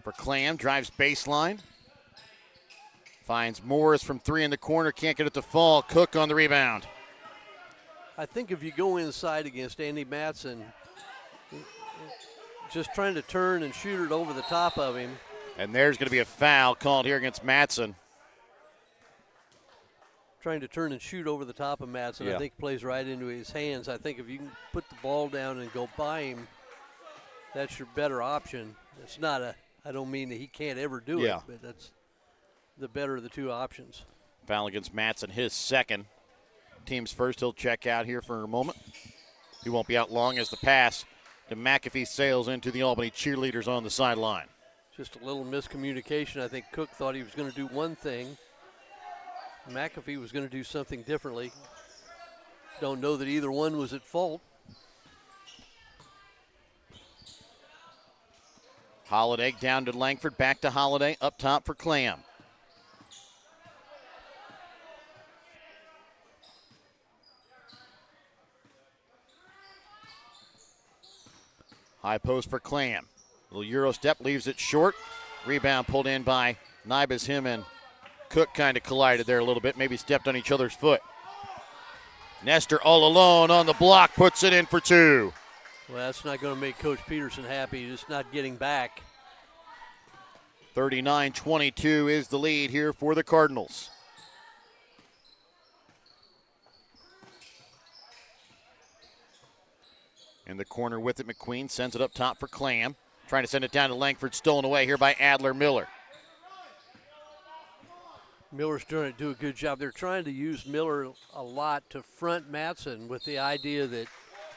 for Clam. Drives baseline. Finds Morris from three in the corner. Can't get it to fall. Cook on the rebound. I think if you go inside against Andy Matson, just trying to turn and shoot it over the top of him. And there's going to be a foul called here against Matson. Trying to turn and shoot over the top of Matson, I think plays right into his hands. I think if you can put the ball down and go by him, that's your better option. It's not I don't mean that he can't ever do it, but that's the better of the two options. Foul against Matson, his second. Team's first. He'll check out here for a moment. He won't be out long as the pass to McAfee sails into the Albany cheerleaders on the sideline. Just a little miscommunication. I think Cook thought he was going to do one thing. McAfee was going to do something differently. Don't know that either one was at fault. Holiday down to Langford, back to Holiday, up top for Clam. High post for Clam. Little Euro step, leaves it short. Rebound pulled in by Nibas. Him and Cook kind of collided there a little bit, maybe stepped on each other's foot. Nestor all alone on the block, puts it in for two. Well, that's not going to make Coach Peterson happy, just not getting back. 39-22 is the lead here for the Cardinals. In the corner with it, McQueen sends it up top for Clam. Trying to send it down to Langford, stolen away here by Adler Miller. Miller's trying to do a good job. They're trying to use Miller a lot to front Matson with the idea that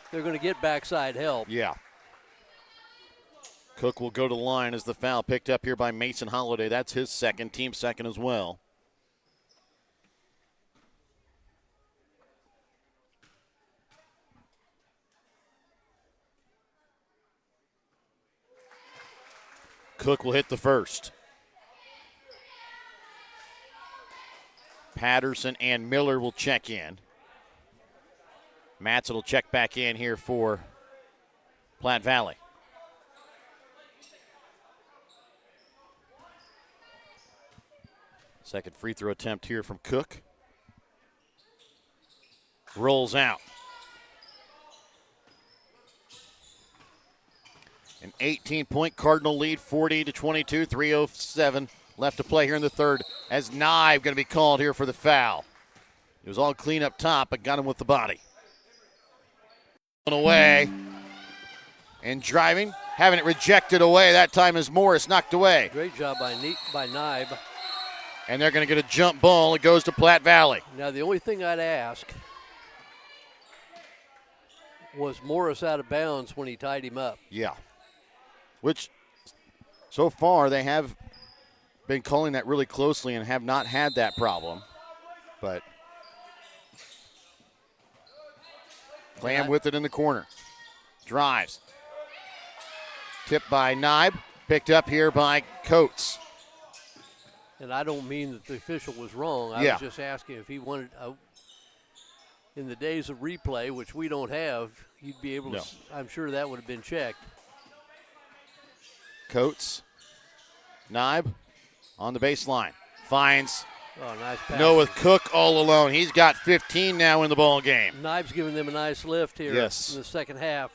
they're going to get backside help. Yeah. Cook will go to the line as the foul picked up here by Mason Holiday. That's his second, team second as well. Cook will hit the first. Patterson and Miller will check in. Matson will check back in here for Platte Valley. Second free throw attempt here from Cook. Rolls out. An 18-point Cardinal lead, 40-22, 3:07 left to play here in the third, as Nye going to be called here for the foul. It was all clean up top, but got him with the body. Away and driving, having it rejected away. That time is Morris knocked away. Great job by Nibe. And they're going to get a jump ball. It goes to Platte Valley. Now, the only thing I'd ask was Morris out of bounds when he tied him up. Yeah. Which, so far, they have been calling that really closely and have not had that problem. But Clam with it in the corner. Drives. Tipped by Nibe. Picked up here by Coates. And I don't mean that the official was wrong. I was just asking if he wanted, in the days of replay, which we don't have, you'd be able to, I'm sure that would have been checked. Coates. Nibe on the baseline. Finds nice pass. Noah Cook all alone. He's got 15 now in the ball game. Nibe's giving them a nice lift here in the second half.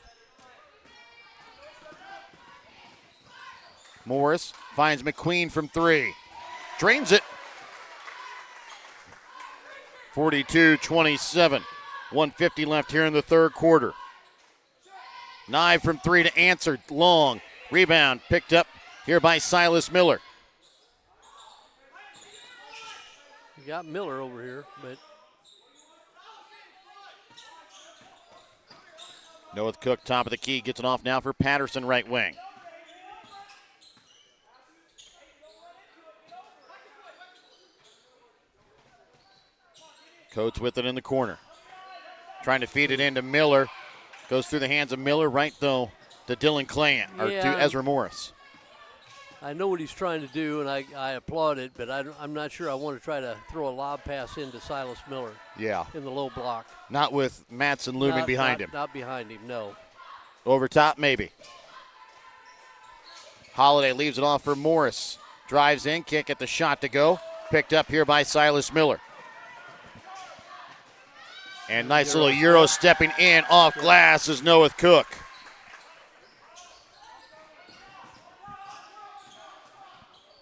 Morris finds McQueen from three. Drains it. 42-27. 150 left here in the third quarter. Nye from three to answer. Long. Rebound picked up here by Silas Miller. You got Miller over here, but Noah Cook, top of the key, gets it off now for Patterson, right wing. Coates with it in the corner. Trying to feed it into Miller. Goes through the hands of Miller, right though to Dylan Clan, or to Ezra Morris. I know what he's trying to do, and I applaud it, but I'm not sure I want to try to throw a lob pass into Silas Miller. Yeah. In the low block. Not with Matson looming behind him. Not behind him, no. Over top, maybe. Holiday leaves it off for Morris. Drives in, can't get the shot to go. Picked up here by Silas Miller. And nice little Euro stepping in off glass is Noah Cook.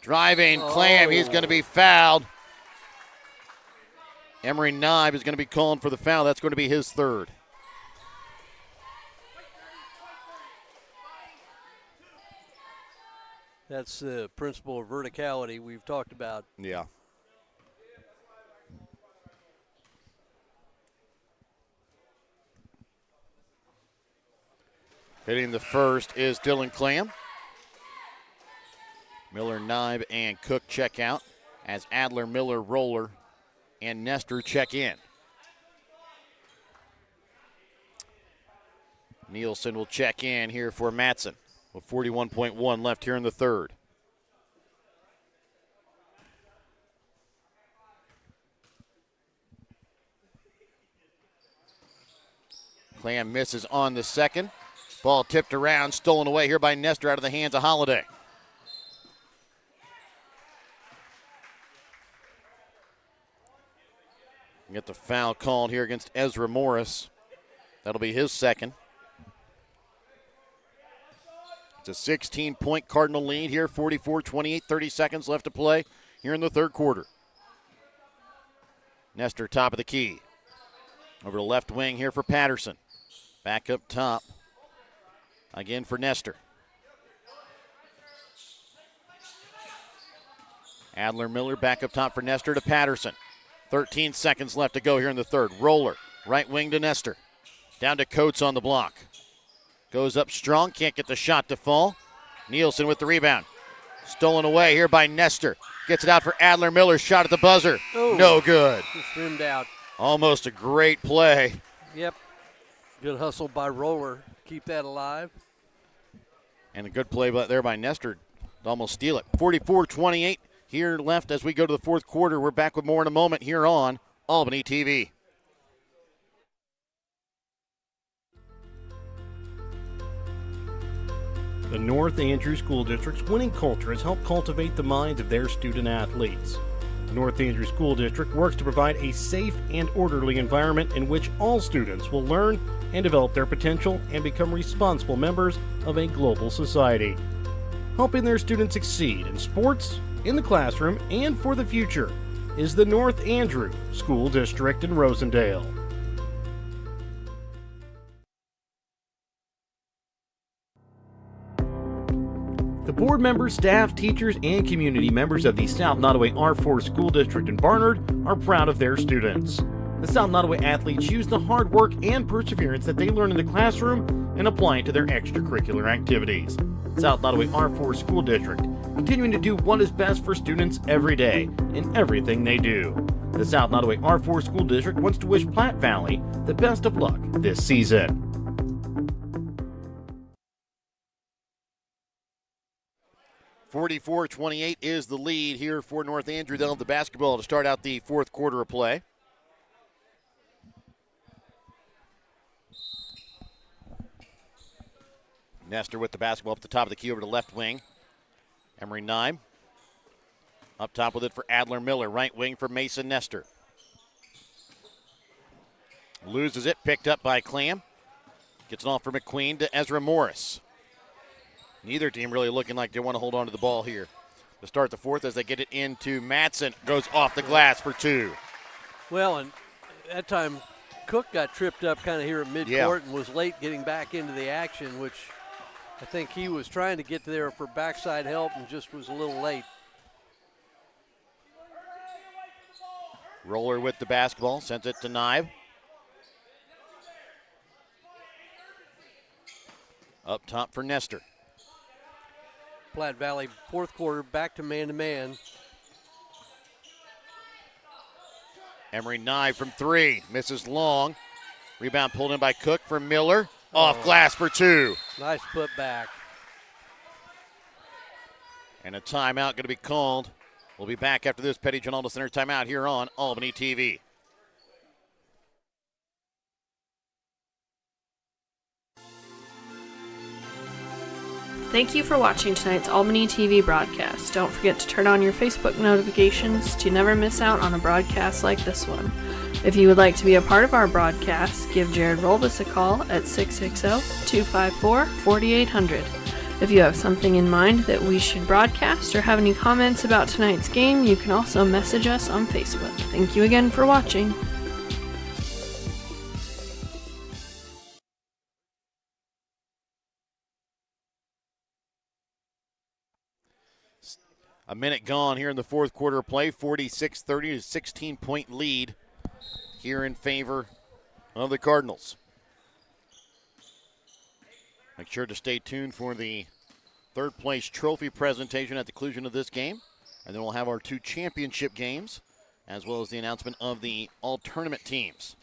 Driving, Clam, he's going to be fouled. Emery Nibe is going to be calling for the foul. That's going to be his third. That's the principle of verticality we've talked about. Yeah. Hitting the first is Dylan Clam. Miller, Nibe, and Cook check out as Adler, Miller, Roller, and Nestor check in. Nielsen will check in here for Matson with 41.1 left here in the third. Clam misses on the second. Ball tipped around, stolen away here by Nestor out of the hands of Holiday. Get the foul called here against Ezra Morris. That'll be his second. It's a 16-point Cardinal lead here, 44-28, 30 seconds left to play here in the third quarter. Nestor top of the key. Over to left wing here for Patterson. Back up top. Again for Nestor. Adler Miller back up top for Nestor to Patterson. 13 seconds left to go here in the third. Roller, right wing to Nestor. Down to Coates on the block. Goes up strong, can't get the shot to fall. Nielsen with the rebound. Stolen away here by Nestor. Gets it out for Adler Miller, shot at the buzzer. Oh, no good. Just rimmed out. Almost a great play. Yep. Good hustle by Roller. Keep that alive. And a good play there by Nestor to almost steal it. 44-28 here left as we go to the fourth quarter. We're back with more in a moment here on Albany TV. The North Andrew School District's winning culture has helped cultivate the minds of their student athletes. The North Andrew School District works to provide a safe and orderly environment in which all students will learn and develop their potential and become responsible members of a global society. Helping their students succeed in sports, in the classroom, and for the future is the North Andrew School District in Rosendale. The board members, staff, teachers, and community members of the South Nottoway R4 School District in Barnard are proud of their students. The South Nottoway athletes use the hard work and perseverance that they learn in the classroom and apply it to their extracurricular activities. South Nottoway R4 School District, continuing to do what is best for students every day in everything they do. The South Nottoway R4 School District wants to wish Platte Valley the best of luck this season. 44-28 is the lead here for North Andrew. They'll have the basketball to start out the fourth quarter of play. Nestor with the basketball up the top of the key over to left wing. Emery Nye up top with it for Adler Miller. Right wing for Mason Nestor. Loses it, picked up by Clam. Gets it off for McQueen to Ezra Morris. Neither team really looking like they want to hold on to the ball here. To start the fourth as they get it into Madsen. Goes off the glass for two. Well, and that time Cook got tripped up kind of here at midcourt and was late getting back into the action, which I think he was trying to get there for backside help and just was a little late. Roller with the basketball, sends it to Nye. Up top for Nestor. Platte Valley fourth quarter back to man-to-man. Emery Nye from three, misses long. Rebound pulled in by Cook for Miller. Off glass for two. Nice put back. And a timeout going to be called. We'll be back after this Petty John Aldo Center timeout here on Albany TV. Thank you for watching tonight's Albany TV broadcast. Don't forget to turn on your Facebook notifications to never miss out on a broadcast like this one. If you would like to be a part of our broadcast, give Jared Rolvis a call at 660-254-4800. If you have something in mind that we should broadcast or have any comments about tonight's game, you can also message us on Facebook. Thank you again for watching. A minute gone here in the fourth quarter of play. 46-30, a 16-point lead here in favor of the Cardinals. Make sure to stay tuned for the third place trophy presentation at the conclusion of this game. And then we'll have our two championship games, as well as the announcement of the all-tournament teams.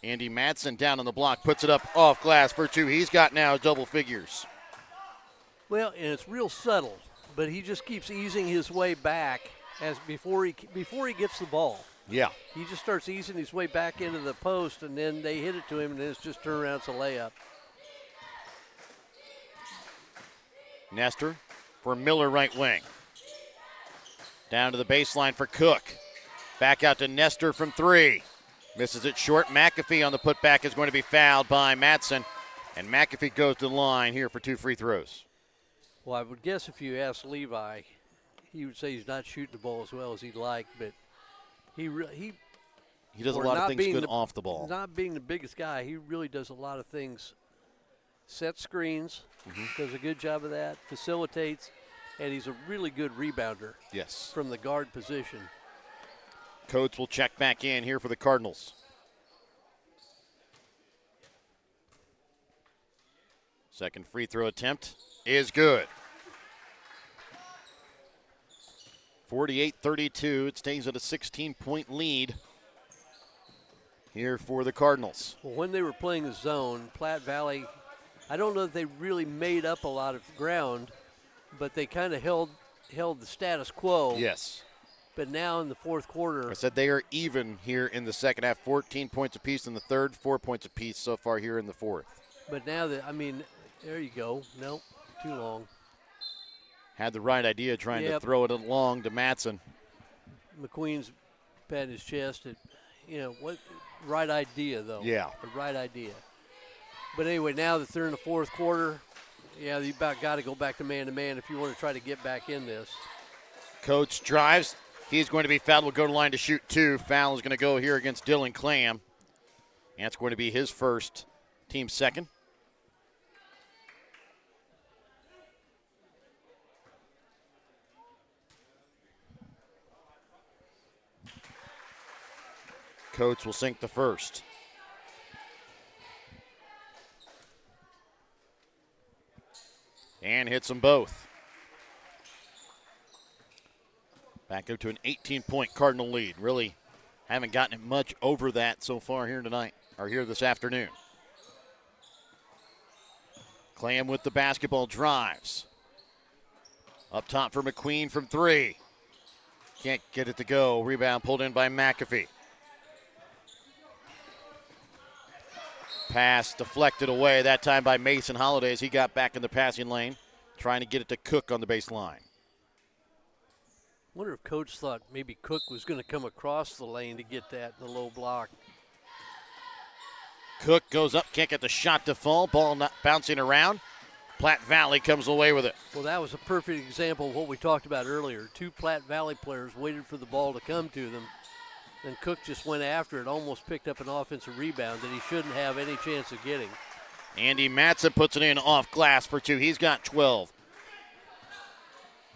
Andy Madsen down on the block, puts it up off glass for two. He's got now double figures. Well, and it's real subtle, but he just keeps easing his way back as before he gets the ball. Yeah. He just starts easing his way back into the post, and then they hit it to him, and then it's just turnaround, it's a layup. Nestor for Miller, right wing. Down to the baseline for Cook. Back out to Nestor from 3. Misses it short. McAfee on the putback is going to be fouled by Matson. And McAfee goes to the line here for 2 free throws. Well, I would guess if you asked Levi, he would say he's not shooting the ball as well as he'd like, but he does a lot of things good off the ball. Not being the biggest guy, he really does a lot of things. Set screens, does a good job of that, facilitates, and he's a really good rebounder. Yes. From the guard position. Coates will check back in here for the Cardinals. Second free throw attempt is good. 48-32. It stays at a 16-point lead here for the Cardinals. Well, when they were playing the zone, Platte Valley, I don't know that they really made up a lot of ground, but they kind of held the status quo. Yes. But now in the fourth quarter, I said they are even here in the second half. 14 points apiece in the third, 4 points apiece so far here in the fourth. But now there you go. Nope, too long. Had the right idea trying to throw it along to Matson. McQueen's patting his chest. What right idea, though. Yeah. The right idea. But anyway, now that they're in the fourth quarter, you about got to go back to man if you want to try to get back in this. Coates drives. He's going to be fouled. Will go to the line to shoot 2. Foul is going to go here against Dylan Clam. And it's going to be his first, team second. Coates will sink the first. And hits them both. Back up to an 18-point Cardinal lead. Really haven't gotten it much over that so far here tonight, or here this afternoon. Clam with the basketball, drives. Up top for McQueen from 3. Can't get it to go. Rebound pulled in by McAfee. Pass deflected away, that time by Mason Holiday as he got back in the passing lane, trying to get it to Cook on the baseline. Wonder if Coach thought maybe Cook was going to come across the lane to get that in the low block. Cook goes up, can't get the shot to fall. Ball not bouncing around. Platte Valley comes away with it. Well, that was a perfect example of what we talked about earlier. 2 Platte Valley players waited for the ball to come to them. Then Cook just went after it, almost picked up an offensive rebound that he shouldn't have any chance of getting. Andy Matson puts it in off glass for 2. He's got 12.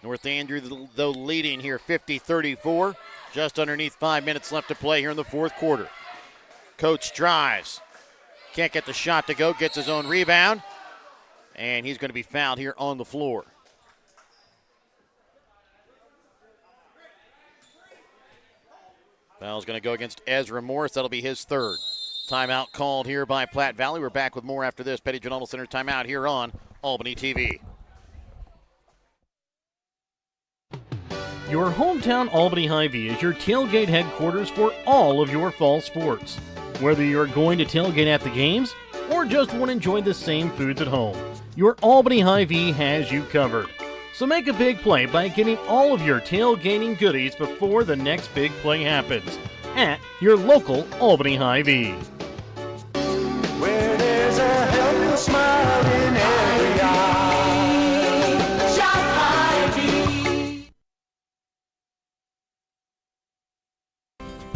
North Andrew, though, leading here 50-34. Just underneath 5 minutes left to play here in the fourth quarter. Coates drives. Can't get the shot to go. Gets his own rebound. And he's going to be fouled here on the floor. Foul's going to go against Ezra Morris. That'll be his third. Timeout called here by Platte Valley. We're back with more after this. Petty Journal Center timeout here on Albany TV. Your hometown Albany Hy-Vee is your tailgate headquarters for all of your fall sports. Whether you're going to tailgate at the games or just want to enjoy the same foods at home, your Albany Hy-Vee has you covered. So make a big play by getting all of your tailgating goodies before the next big play happens at your local Albany Hy-Vee. Where there's a helpful smile in every eye. Shop Hy-Vee.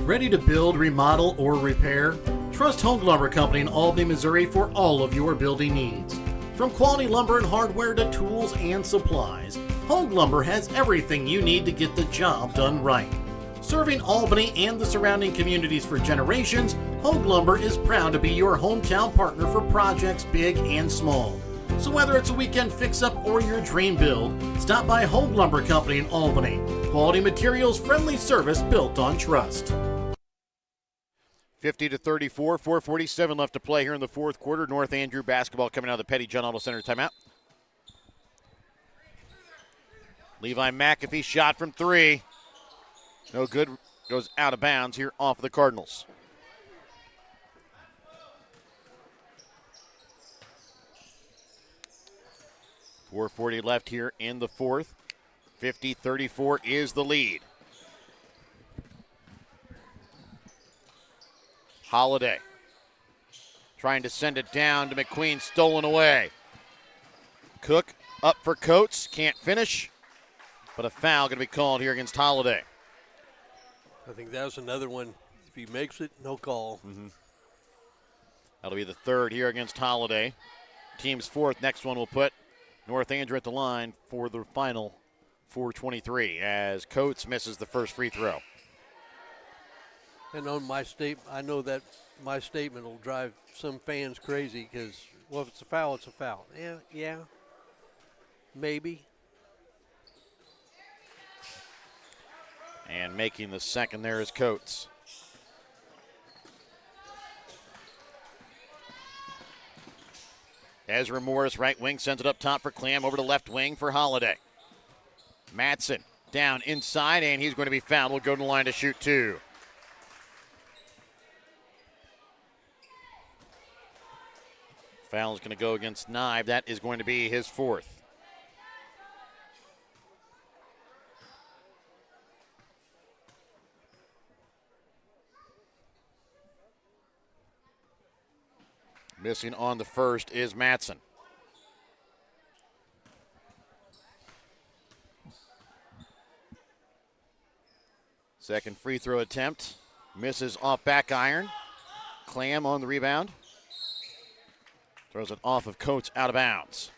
Ready to build, remodel, or repair? Trust Home Lumber Company in Albany, Missouri for all of your building needs. From quality lumber and hardware to tools and supplies, Home Lumber has everything you need to get the job done right. Serving Albany and the surrounding communities for generations, Home Lumber is proud to be your hometown partner for projects big and small. So whether it's a weekend fix-up or your dream build, stop by Home Lumber Company in Albany. Quality materials, friendly service built on trust. 50-34, 4:47 left to play here in the fourth quarter. North Andrew basketball coming out of the Petty John Auto Center timeout. Levi McAfee shot from 3. No good. Goes out of bounds here off of the Cardinals. 4:40 left here in the fourth. 50-34 is the lead. Holiday trying to send it down to McQueen, stolen away. Cook up for Coates, can't finish, but a foul going to be called here against Holiday. I think that was another one. If he makes it, no call. That'll be the third here against Holiday. Team's fourth. Next one will put North Andrew at the line for the final 4:23 as Coates misses the first free throw. And on my statement, I know that my statement will drive some fans crazy because, well, if it's a foul, it's a foul. Yeah, maybe. And making the second there is Coates. Ezra Morris, right wing, sends it up top for Clam, over to left wing for Holiday. Matson down inside, and he's going to be fouled. Will go to the line to shoot two. Foul is going to go against Knive. That is going to be his fourth. Missing on the first is Matson. Second free throw attempt. Misses off back iron. Clam on the rebound. Throws it off of Coates out of bounds.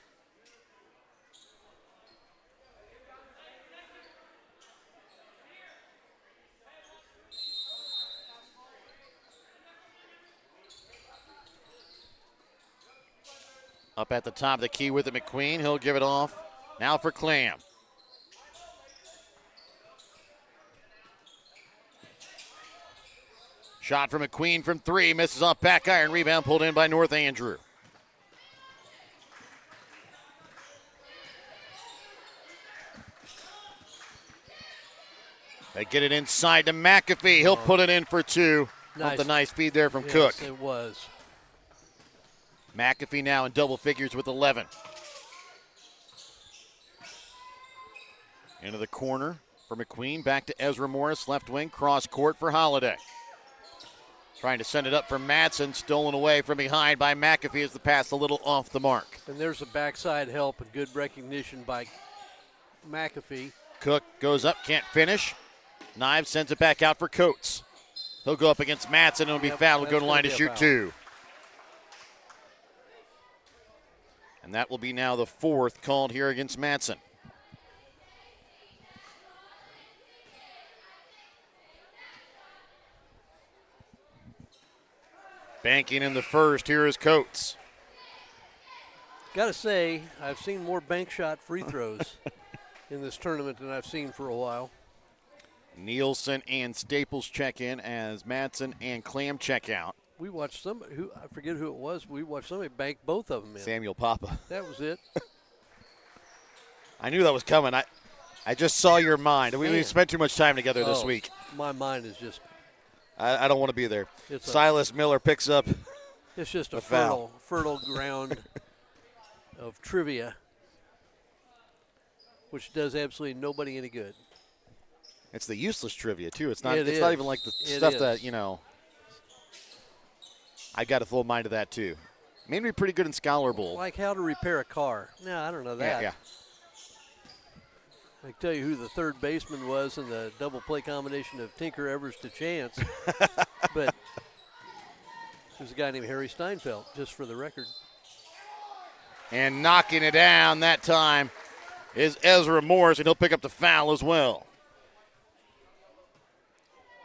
Up at the top of the key with it, McQueen. He'll give it off. Now for Clam. Shot from McQueen from three. Misses off back iron. Rebound pulled in by North Andrew. They get it inside to McAfee. He'll put it in for two. Nice. The nice feed there from Yes, Cook. it was. McAfee now in double figures with 11. Into the corner for McQueen. Back to Ezra Morris, left wing. Cross court for Holiday. Trying to send it up for Matson. Stolen away from behind by McAfee as the pass a little off the mark. And there's a backside help and good recognition by McAfee. Cook goes up, can't finish. Knives sends it back out for Coates. He'll go up against Matson and will be fouled. Will go to the line to shoot two. And that will be now the fourth called here against Matson. Banking in the first, here is Coates. Got to say, I've seen more bank shot free throws in this tournament than I've seen for a while. Nielsen and Staples check in as Matson and Clam check out. We watched somebody who, I forget who it was, we watched somebody bank both of them in. Samuel Papa. That was it. I knew that was coming. I just saw your mind. We spent too much time together this week. My mind is just. I don't want to be there. It's Silas Miller picks up. It's just a foul. fertile ground of trivia, which does absolutely nobody any good. It's the useless trivia, too. It's not It not is. even like the It stuff is. that, I got a full mind of that, too. Made me pretty good in Scholar Bowl. Like how to repair a car. No, I don't know that. Yeah. I can tell you who the third baseman was in the double play combination of Tinker, Evers to Chance. But there's a guy named Harry Steinfeld, just for the record. And knocking it down that time is Ezra Morris, and he'll pick up the foul as well.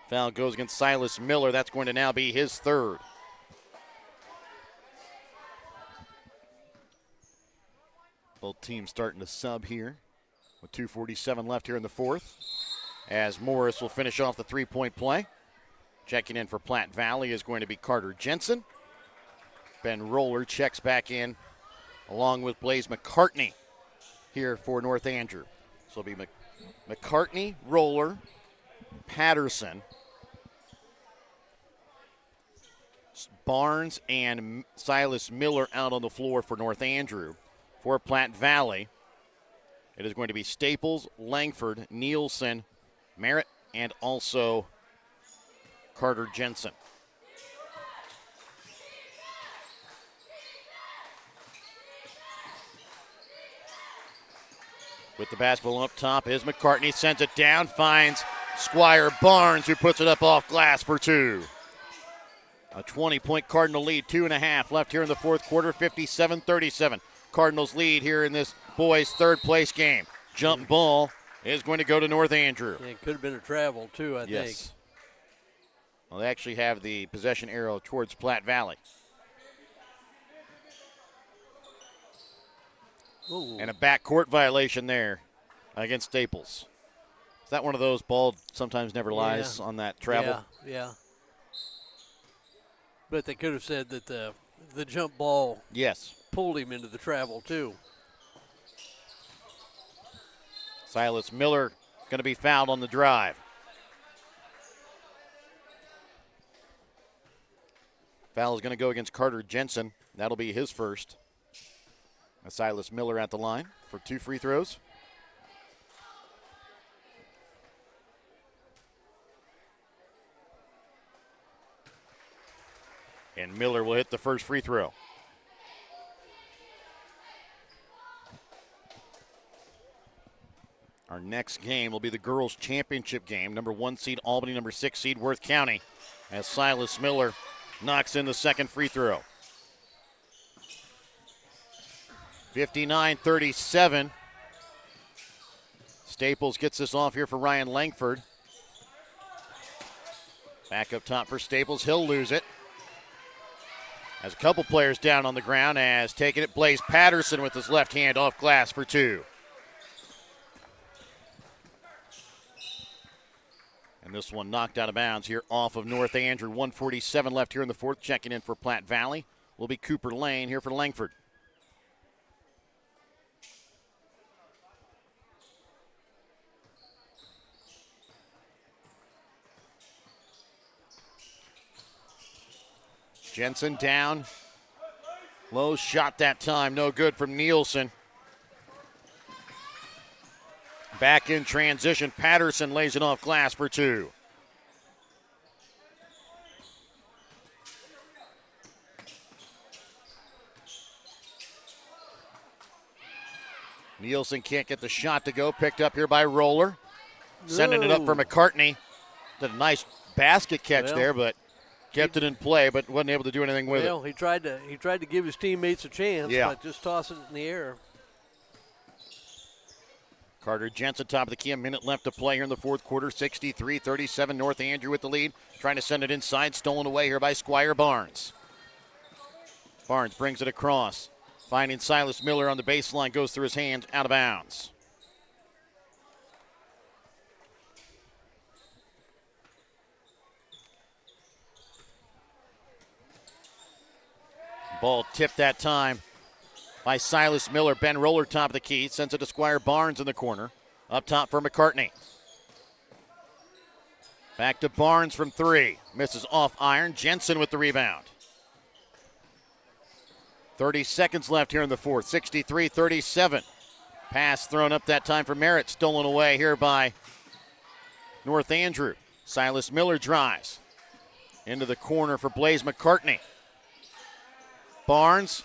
Foul goes against Silas Miller. That's going to now be his third. Both teams starting to sub here with 2:47 left here in the fourth, as Morris will finish off the three-point play. Checking in for Platte Valley is going to be Carter Jensen. Ben Roller checks back in along with Blaze McCartney here for North Andrew. So it'll be McCartney, Roller, Patterson, Barnes, and Silas Miller out on the floor for North Andrew. For Platte Valley, It is going to be Staples, Langford, Nielsen, Merritt, and also Carter Jensen. With the basketball up top is McCartney, sends it down, finds Squire Barnes, who puts it up off glass for two. A 20-point Cardinal lead, 2.5 left here in the fourth quarter, 57-37. Cardinals lead here in this boys' third place game. Jump ball is going to go to North Andrew. Yeah, it could have been a travel too, I think. Well, they actually have the possession arrow towards Platte Valley. Ooh. And a backcourt violation there against Staples. Is that one of those ball sometimes never lies on that travel? Yeah. But they could have said that the jump ball pulled him into the travel too. Silas Miller going to be fouled on the drive. Foul is going to go against Carter Jensen. That'll be his first. Silas Miller at the line for 2 free throws. And Miller will hit the first free throw. Our next game will be the girls' championship game. Number 1 seed Albany, number 6 seed Worth County, as Silas Miller knocks in the second free throw. 59-37. Staples gets this off here for Ryan Langford. Back up top for Staples. He'll lose it. Has a couple players down on the ground, as taking it Blaze Patterson with his left hand off glass for 2. And this one knocked out of bounds here off of North Andrew. 1:47 left here in the fourth. Checking in for Platte Valley will be Cooper Lane here for Langford. Jensen down. Low shot that time. No good from Nielsen. Back in transition. Patterson lays it off glass for 2. Nielsen can't get the shot to go. Picked up here by Roller. Sending it up for McCartney. Did a nice basket catch there, but kept it in play, but wasn't able to do anything with it. He tried to give his teammates a chance, but just toss it in the air. Carter Jensen, top of the key, a minute left to play here in the fourth quarter. 63-37, North Andrew with the lead. Trying to send it inside, stolen away here by Squire Barnes. Barnes brings it across. Finding Silas Miller on the baseline, goes through his hands, out of bounds. Ball tipped that time by Silas Miller. Ben Roller, top of the key, sends it to Squire Barnes in the corner. Up top for McCartney. Back to Barnes from 3. Misses off iron. Jensen with the rebound. 30 seconds left here in the fourth. 63-37. Pass thrown up that time for Merritt. Stolen away here by North Andrew. Silas Miller drives into the corner for Blaze McCartney. Barnes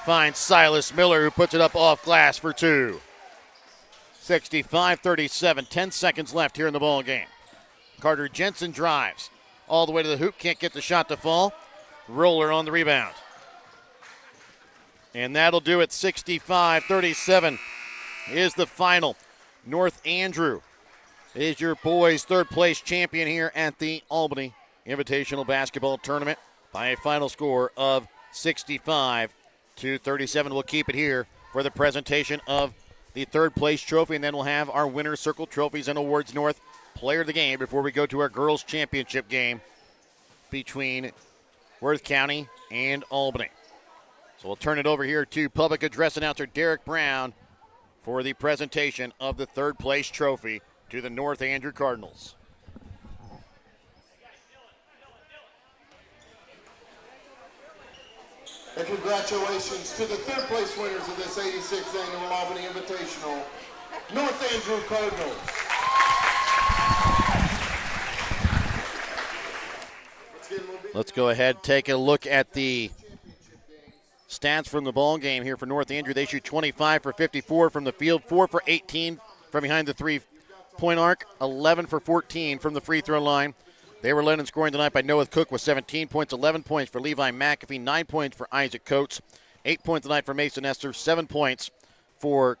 finds Silas Miller, who puts it up off glass for 2. 65-37, 10 seconds left here in the ball game. Carter Jensen drives all the way to the hoop, can't get the shot to fall. Roller on the rebound. And that'll do it. 65-37 is the final. North Andrew is your boys' third place champion here at the Albany Invitational Basketball Tournament by a final score of 65-37. We'll keep it here for the presentation of the third place trophy, and then we'll have our winner's circle trophies and awards North player of the game before we go to our girls championship game between Worth County and Albany. So we'll turn it over here to public address announcer Derek Brown for the presentation of the third place trophy to the North Andrew Cardinals. And congratulations to the third place winners of this 86th Annual Albany Invitational. North Andrew Cardinals. Let's go ahead, take a look at the stats from the ball game here for North Andrew. They shoot 25 for 54 from the field, 4 for 18 from behind the three-point arc, 11 for 14 from the free throw line. They were led in scoring tonight by Noah Cook with 17 points, 11 points for Levi McAfee, 9 points for Isaac Coates, 8 points tonight for Mason Esther, 7 points for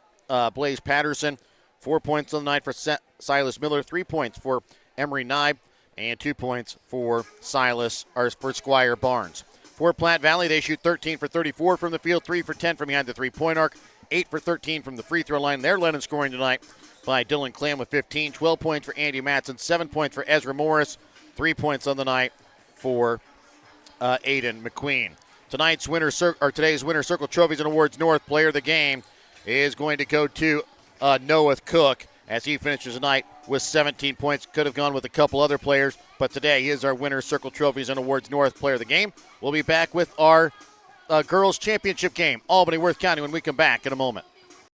Blaze Patterson, 4 points on the night for Silas Miller, 3 points for Emery Nye, and 2 points for Squire Barnes. For Platte Valley, they shoot 13 for 34 from the field, 3 for 10 from behind the three-point arc, 8 for 13 from the free throw line. They're led in scoring tonight by Dylan Clam with 15, 12 points for Andy Matson, 7 points for Ezra Morris, 3 points on the night for Aiden McQueen. Today's winner circle trophies and awards North player of the game is going to go to Noah Cook as he finishes the night with 17 points. Could have gone with a couple other players, but today he is our winner circle trophies and awards North player of the game. We'll be back with our girls championship game, Albany Worth County, when we come back in a moment.